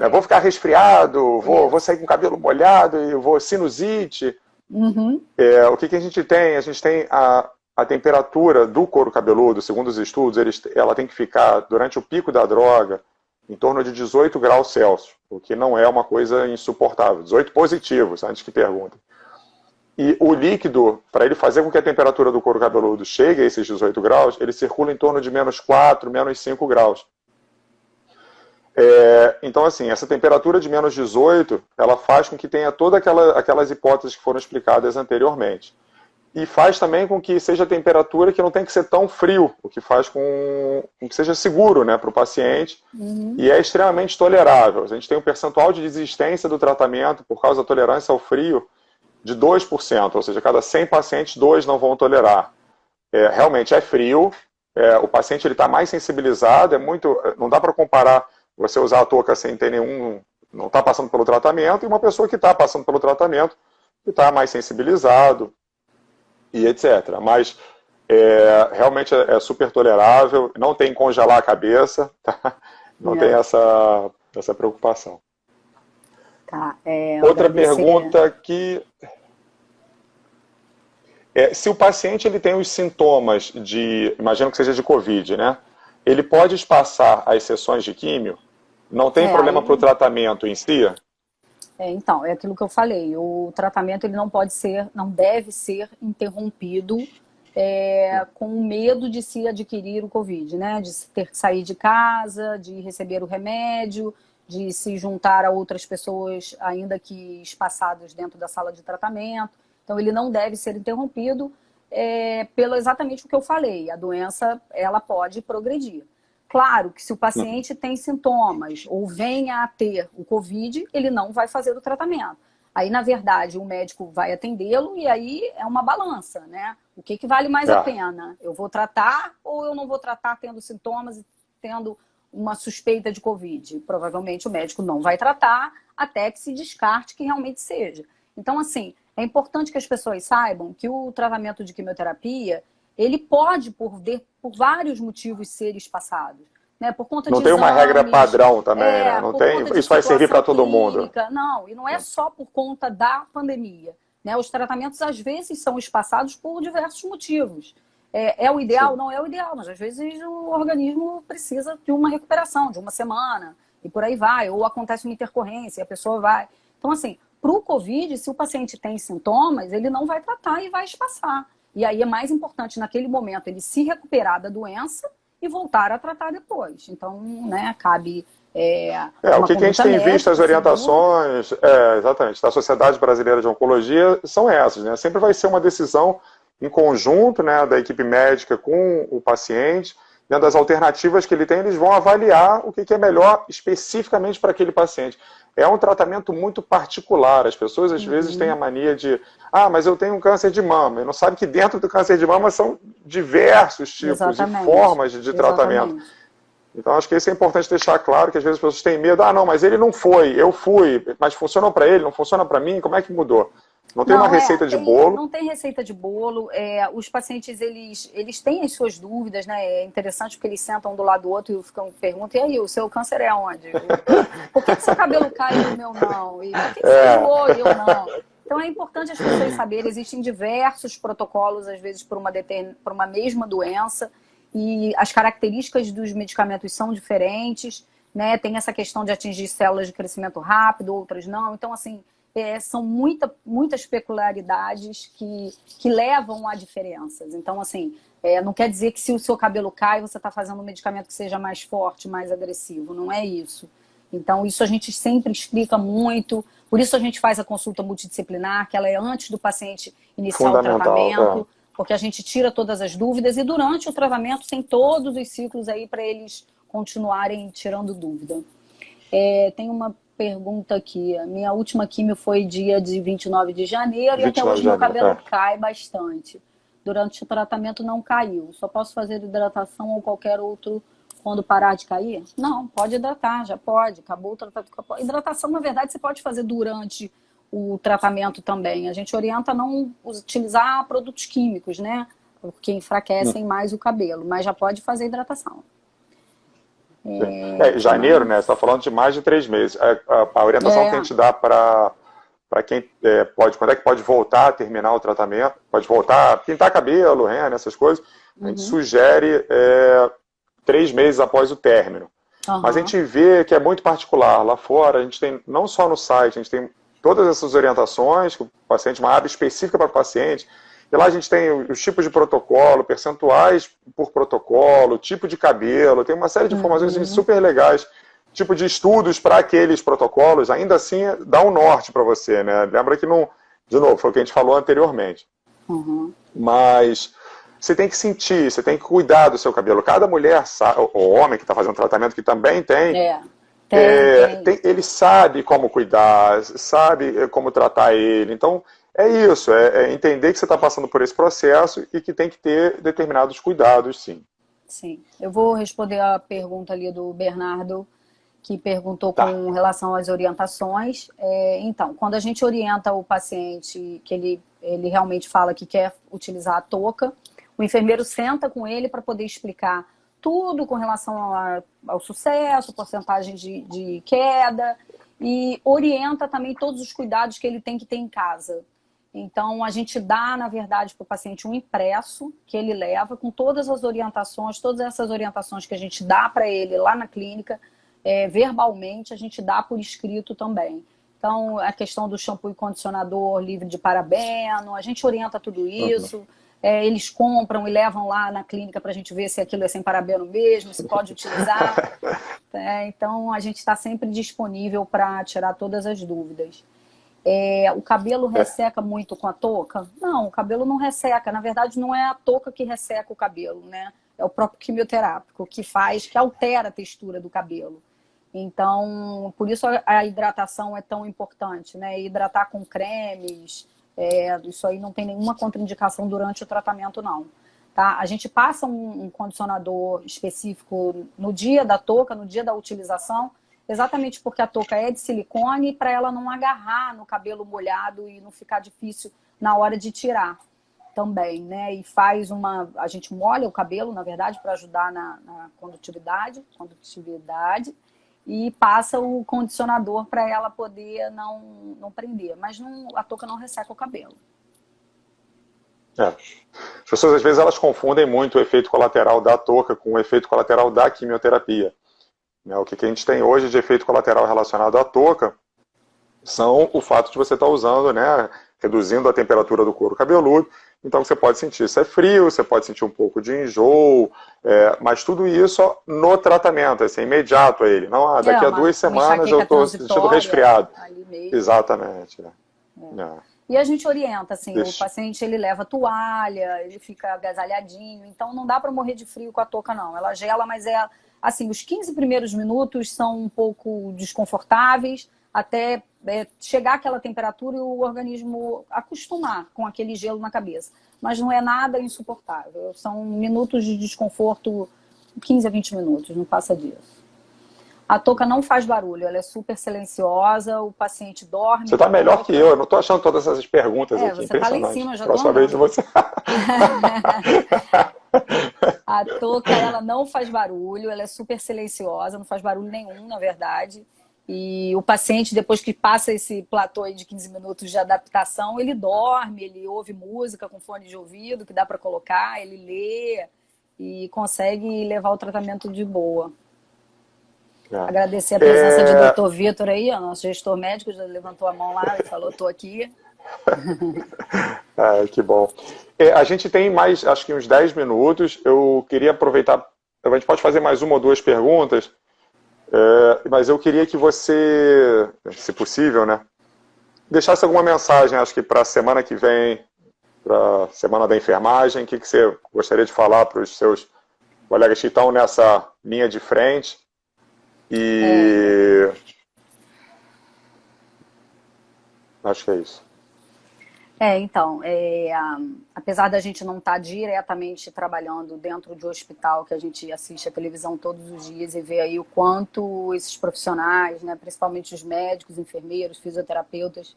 [SPEAKER 1] eu vou ficar resfriado, vou sair com o cabelo molhado, e vou sinusite. O que a gente tem? A gente tem a temperatura do couro cabeludo, segundo os estudos, ela tem que ficar, durante o pico da droga, em torno de 18 graus Celsius, o que não é uma coisa insuportável. 18 positivos, antes que perguntem. E o líquido, para ele fazer com que a temperatura do couro cabeludo chegue a esses 18 graus, ele circula em torno de -4, -5 graus. Então, assim, essa temperatura de -18, ela faz com que tenha todas aquelas hipóteses que foram explicadas anteriormente. E faz também com que seja a temperatura que não tem que ser tão frio, o que faz com que seja seguro, né, para o paciente, e é extremamente tolerável. A gente tem um percentual de desistência do tratamento por causa da tolerância ao frio de 2%, ou seja, cada 100 pacientes, 2 não vão tolerar. Realmente é frio, o paciente está mais sensibilizado, não dá para comparar você usar a touca sem ter não está passando pelo tratamento, e uma pessoa que está passando pelo tratamento, que está mais sensibilizado, e etc. Mas realmente é super tolerável, não tem que congelar a cabeça, tá? Não tem essa preocupação.
[SPEAKER 3] Tá,
[SPEAKER 1] outra pergunta aqui. Se o paciente ele tem os sintomas imagino que seja de Covid, né? ele pode espaçar as sessões de químio? Não tem problema para o tratamento em si?
[SPEAKER 3] Então, é aquilo que eu falei, o tratamento ele não pode ser, não deve ser interrompido com medo de se adquirir o Covid, né? De ter que sair de casa, de receber o remédio, de se juntar a outras pessoas, ainda que espaçadas dentro da sala de tratamento. Então, ele não deve ser interrompido pelo exatamente o que eu falei. A doença, ela pode progredir. Claro que se o paciente tem sintomas ou venha a ter o Covid, ele não vai fazer o tratamento. Aí, na verdade, o médico vai atendê-lo e aí é uma balança, né? O que vale mais a pena? Eu vou tratar ou eu não vou tratar tendo sintomas e tendo uma suspeita de Covid? Provavelmente o médico não vai tratar até que se descarte que realmente seja. Então, assim, é importante que as pessoas saibam que o tratamento de quimioterapia, ele pode, por vários motivos, ser espaçado. Né? Por conta
[SPEAKER 1] não
[SPEAKER 3] de
[SPEAKER 1] tem
[SPEAKER 3] exames,
[SPEAKER 1] uma regra padrão também, né? Não tem, isso vai servir para todo mundo.
[SPEAKER 3] Não, e não é só por conta da pandemia. Né? Os tratamentos, às vezes, são espaçados por diversos motivos. É o ideal? Sim. Não é o ideal, mas às vezes o organismo precisa de uma recuperação, de uma semana, e por aí vai. Ou acontece uma intercorrência e a pessoa vai. Então, assim, para o Covid, se o paciente tem sintomas, ele não vai tratar e vai espaçar. E aí é mais importante, naquele momento, ele se recuperar da doença e voltar a tratar depois. Então, né, cabe...
[SPEAKER 1] o que a gente tem visto, as orientações, exatamente, da Sociedade Brasileira de Oncologia, são essas, né? Sempre vai ser uma decisão em conjunto, né, da equipe médica com o paciente, dentro das alternativas que ele tem, eles vão avaliar o que é melhor especificamente para aquele paciente. É um tratamento muito particular. As pessoas, às vezes, têm a mania de mas eu tenho um câncer de mama. E não sabe que dentro do câncer de mama são diversos tipos e formas de tratamento. Então, acho que isso é importante deixar claro, que às vezes as pessoas têm medo. Não, mas ele não foi, eu fui. Mas funcionou para ele, não funciona para mim? Como é que mudou? Não tem uma receita de bolo?
[SPEAKER 3] Não tem receita de bolo. Os pacientes, eles têm as suas dúvidas, né? É interessante porque eles sentam do lado do outro e perguntam, e aí, o seu câncer é onde? Por que seu cabelo cai e o meu não? E por que você voou e eu não? Então é importante as pessoas saberem, existem diversos protocolos, às vezes, por uma mesma doença, e as características dos medicamentos são diferentes, né? Tem essa questão de atingir células de crescimento rápido, outras não. Então, assim, são muitas peculiaridades que levam a diferenças. Então, assim, não quer dizer que se o seu cabelo cai, você está fazendo um medicamento que seja mais forte, mais agressivo. Não é isso. Então, isso a gente sempre explica muito. Por isso a gente faz a consulta multidisciplinar, que ela é antes do paciente iniciar o tratamento, porque a gente tira todas as dúvidas e durante o tratamento tem todos os ciclos aí para eles continuarem tirando dúvida. Tem uma pergunta aqui. A minha última quimio foi dia de 29 de janeiro e até hoje meu cabelo cai bastante. Durante o tratamento não caiu. Só posso fazer hidratação ou qualquer outro quando parar de cair? Não, pode hidratar, já pode. Acabou o tratamento. Hidratação, na verdade, você pode fazer durante o tratamento também. A gente orienta a não utilizar produtos químicos, né? Porque enfraquecem mais o cabelo, mas já pode fazer hidratação.
[SPEAKER 1] Janeiro, né? Você está falando de mais de 3 meses. A orientação que a gente dá para quem pode, quando é que pode voltar a terminar o tratamento, pode voltar a pintar cabelo, essas coisas, a gente sugere 3 meses após o término. Mas a gente vê que é muito particular. Lá fora, a gente tem, não só no site, a gente tem todas essas orientações, que o paciente, uma aba específica para o paciente, e lá a gente tem os tipos de protocolo, percentuais por protocolo, tipo de cabelo, tem uma série de informações super legais, tipo de estudos para aqueles protocolos, ainda assim dá um norte para você, né? Lembra que não, de novo, foi o que a gente falou anteriormente. Mas você tem que sentir, você tem que cuidar do seu cabelo. Cada mulher, ou homem que está fazendo tratamento, que também tem, ele sabe como cuidar, sabe como tratar ele. Então, é isso, é entender que você está passando por esse processo e que tem que ter determinados cuidados, sim.
[SPEAKER 3] Sim. Eu vou responder a pergunta ali do Bernardo, que perguntou com relação às orientações. Então, quando a gente orienta o paciente, que ele realmente fala que quer utilizar a touca, o enfermeiro senta com ele para poder explicar tudo com relação ao sucesso, porcentagem de queda, e orienta também todos os cuidados que ele tem que ter em casa. Então, a gente dá, na verdade, para o paciente um impresso que ele leva com todas essas orientações que a gente dá para ele lá na clínica, verbalmente, a gente dá por escrito também. Então, a questão do shampoo e condicionador livre de parabeno, a gente orienta tudo isso. Eles compram e levam lá na clínica para a gente ver se aquilo é sem parabeno mesmo, se pode utilizar. Então, a gente está sempre disponível para tirar todas as dúvidas. O cabelo resseca muito com a touca? Não, o cabelo não resseca. Na verdade, não é a touca que resseca o cabelo, né? É o próprio quimioterápico que altera a textura do cabelo. Então, por isso a hidratação é tão importante, né? Hidratar com cremes, isso aí não tem nenhuma contraindicação durante o tratamento, não. Tá? A gente passa um condicionador específico no dia da touca, no dia da utilização, exatamente porque a touca é de silicone, para ela não agarrar no cabelo molhado e não ficar difícil na hora de tirar também, né? E a gente molha o cabelo, na verdade, para ajudar na condutividade, e passa o condicionador para ela poder não prender. Mas a touca não resseca o cabelo.
[SPEAKER 1] As pessoas, às vezes, elas confundem muito o efeito colateral da touca com o efeito colateral da quimioterapia. O que a gente tem hoje de efeito colateral relacionado à touca são o fato de você estar usando, né, reduzindo a temperatura do couro cabeludo. Então você pode sentir isso é frio, você pode sentir um pouco de enjoo, mas tudo isso no tratamento, assim, imediato a ele. Não, daqui a 2 semanas eu estou sentindo resfriado. Exatamente.
[SPEAKER 3] E a gente orienta, assim, o paciente ele leva toalha, ele fica agasalhadinho, então não dá para morrer de frio com a touca, não. Ela gela, mas assim, os 15 primeiros minutos são um pouco desconfortáveis, até chegar àquela temperatura e o organismo acostumar com aquele gelo na cabeça. Mas não é nada insuportável. São minutos de desconforto, 15 a 20 minutos, não passa disso. A touca não faz barulho, ela é super silenciosa, o paciente dorme.
[SPEAKER 1] Você está melhor que eu não estou achando todas essas perguntas aqui.
[SPEAKER 3] Você está lá em cima, eu já estou
[SPEAKER 1] Próxima vez de você.
[SPEAKER 3] A touca, ela não faz barulho, ela é super silenciosa, não faz barulho nenhum, na verdade. E o paciente, depois que passa esse platô aí de 15 minutos de adaptação, ele dorme, ele ouve música com fone de ouvido, que dá para colocar, ele lê e consegue levar o tratamento de boa. Agradecer a presença de Dr. Vitor aí, o nosso gestor médico, já levantou a mão lá e falou, estou aqui.
[SPEAKER 1] Que bom. A gente tem mais, acho que uns 10 minutos. Eu queria aproveitar, a gente pode fazer mais 1 ou 2 perguntas, mas eu queria que você, se possível, né, deixasse alguma mensagem, acho que para a semana que vem, para a Semana da Enfermagem. O que você gostaria de falar para os seus colegas que estão nessa linha de frente? E acho que é isso.
[SPEAKER 3] Então, apesar da gente não estar diretamente trabalhando dentro de um hospital, que a gente assiste a televisão todos os dias e vê aí o quanto esses profissionais, né, principalmente os médicos, enfermeiros, fisioterapeutas,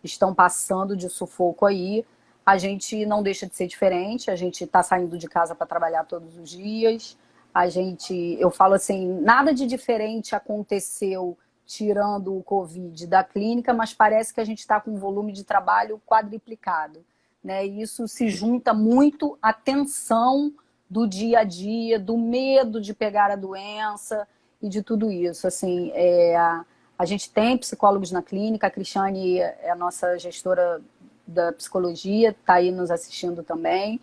[SPEAKER 3] estão passando de sufoco aí, a gente não deixa de ser diferente, a gente está saindo de casa para trabalhar todos os dias, eu falo assim, nada de diferente aconteceu tirando o Covid da clínica, mas parece que a gente está com um volume de trabalho quadriplicado, né? E isso se junta muito à tensão do dia a dia, do medo de pegar a doença e de tudo isso. Assim, a gente tem psicólogos na clínica, a Cristiane é a nossa gestora da psicologia, está aí nos assistindo também.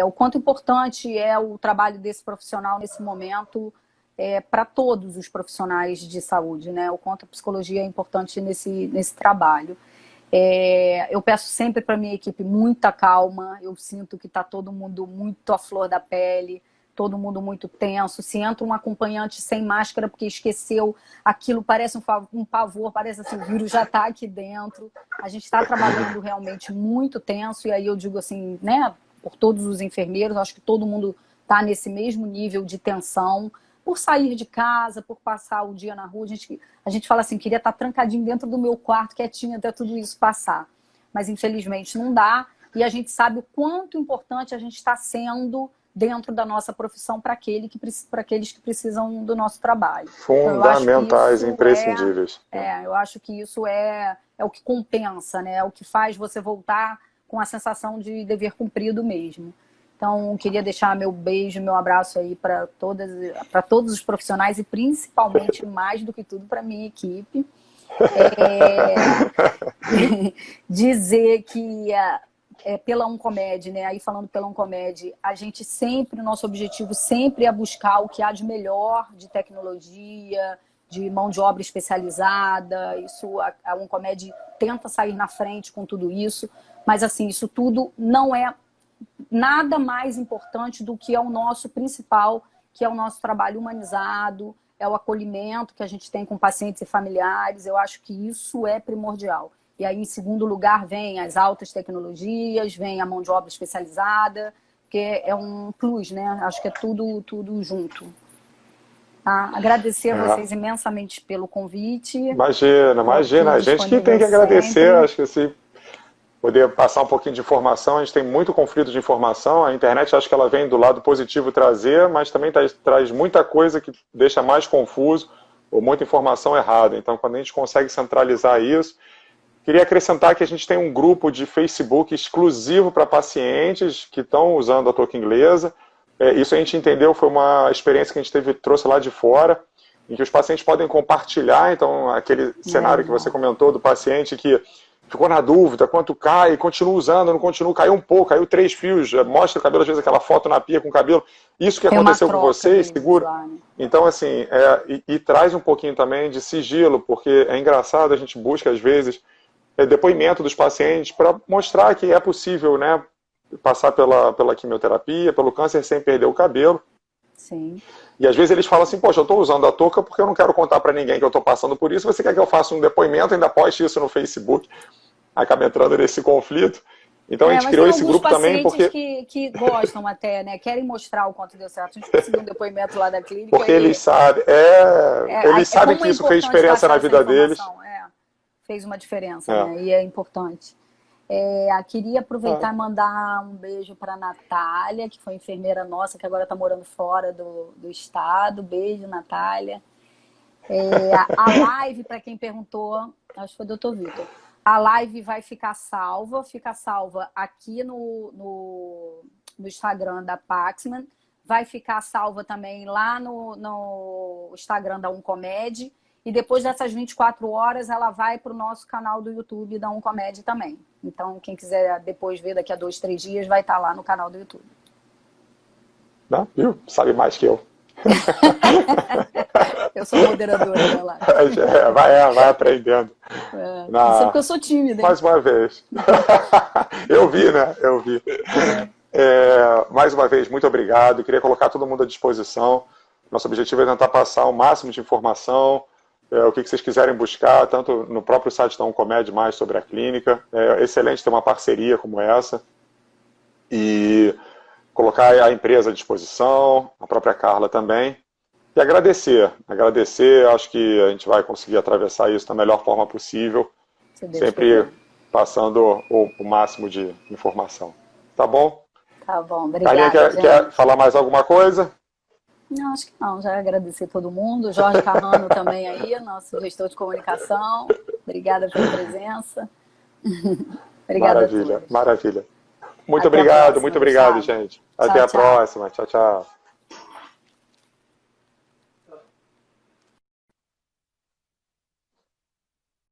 [SPEAKER 3] O quanto importante é o trabalho desse profissional nesse momento, para todos os profissionais de saúde, né? O quanto a psicologia é importante nesse trabalho. Eu peço sempre para a minha equipe muita calma, eu sinto que está todo mundo muito à flor da pele, todo mundo muito tenso. Se entra um acompanhante sem máscara porque esqueceu, aquilo parece um pavor, parece assim, o vírus já está aqui dentro. A gente está trabalhando realmente muito tenso, e aí eu digo assim, né, por todos os enfermeiros, acho que todo mundo está nesse mesmo nível de tensão, por sair de casa, por passar o dia na rua. A gente fala assim, queria estar trancadinho dentro do meu quarto, quietinho, até tudo isso passar. Mas, infelizmente, não dá. E a gente sabe o quanto importante a gente está sendo dentro da nossa profissão para aqueles que precisam do nosso trabalho.
[SPEAKER 1] Fundamentais, então, imprescindíveis.
[SPEAKER 3] Eu acho que isso é o que compensa, né? É o que faz você voltar com a sensação de dever cumprido mesmo. Então, queria deixar meu beijo, meu abraço aí para todos os profissionais e principalmente, mais do que tudo, para minha equipe. Dizer que pela Uncomed, né? Aí falando pela Uncomed, a gente sempre, o nosso objetivo sempre é buscar o que há de melhor de tecnologia, de mão de obra especializada. Isso, a Uncomed tenta sair na frente com tudo isso, mas assim, isso tudo não é nada mais importante do que é o nosso principal, que é o nosso trabalho humanizado, é o acolhimento que a gente tem com pacientes e familiares. Eu acho que isso é primordial. E aí, em segundo lugar, vem as altas tecnologias, vem a mão de obra especializada, que é um plus, né? Acho que é tudo junto. Tá? Agradecer a vocês imensamente pelo convite.
[SPEAKER 1] Imagina. A gente que tem que agradecer, acho que assim, poder passar um pouquinho de informação. A gente tem muito conflito de informação. A internet, acho que ela vem do lado positivo trazer, mas também traz muita coisa que deixa mais confuso ou muita informação errada. Então, quando a gente consegue centralizar isso... Queria acrescentar que a gente tem um grupo de Facebook exclusivo para pacientes que estão usando a touca inglesa. Isso a gente entendeu, foi uma experiência que a gente trouxe lá de fora, em que os pacientes podem compartilhar. Então, aquele cenário que você comentou do paciente que ficou na dúvida, quanto cai, continua usando, não continua, caiu um pouco, caiu 3 fios, mostra o cabelo, às vezes aquela foto na pia com o cabelo. Isso que aconteceu com vocês, segura. Então, assim, e traz um pouquinho também de sigilo, porque é engraçado, a gente busca, às vezes, depoimento dos pacientes para mostrar que é possível, né, passar pela quimioterapia, pelo câncer sem perder o cabelo.
[SPEAKER 3] Sim.
[SPEAKER 1] E às vezes eles falam assim, poxa, eu estou usando a touca porque eu não quero contar para ninguém que eu estou passando por isso, você quer que eu faça um depoimento, ainda poste isso no Facebook, acaba entrando nesse conflito. Então a gente criou esse grupo também porque...
[SPEAKER 3] que gostam até, né, querem mostrar o quanto deu certo. A gente conseguiu um depoimento lá da clínica.
[SPEAKER 1] Porque eles sabem, eles sabem que isso fez diferença na vida deles.
[SPEAKER 3] Fez uma diferença, né? E é importante. Queria aproveitar e mandar um beijo para a Natália, que foi enfermeira nossa, que agora está morando fora do estado. Beijo, Natália. A live, para quem perguntou, acho que foi o Dr. Vitor. A live vai fica salva aqui no Instagram da Paxman, vai ficar salva também lá no Instagram da Uncomed. E depois dessas 24 horas, ela vai para o nosso canal do YouTube da Uncomed também. Então, quem quiser depois ver daqui a 2, 3 dias, vai estar lá no canal do YouTube.
[SPEAKER 1] Não, viu? Sabe mais que eu.
[SPEAKER 3] Eu sou moderadora da live.
[SPEAKER 1] Vai aprendendo.
[SPEAKER 3] Isso é porque eu sou tímida.
[SPEAKER 1] Mais uma vez. Eu vi, né? Eu vi. Mais uma vez, muito obrigado. Queria colocar todo mundo à disposição. Nosso objetivo é tentar passar o máximo de informação. O que vocês quiserem buscar, tanto no próprio site da Uncomed, mais sobre a clínica. É excelente ter uma parceria como essa. E colocar a empresa à disposição, a própria Carla também. E agradecer, acho que a gente vai conseguir atravessar isso da melhor forma possível, sempre passando o máximo de informação. Tá bom?
[SPEAKER 3] Tá bom, obrigada.
[SPEAKER 1] Carlinha, quer falar mais alguma coisa?
[SPEAKER 3] Não, acho que não. Já agradecer a todo mundo. Jorge Carrano também aí, nosso gestor de comunicação. Obrigada pela presença. Obrigada
[SPEAKER 1] maravilha, maravilha. Muito obrigado, gente. Até a próxima. Tchau, tchau.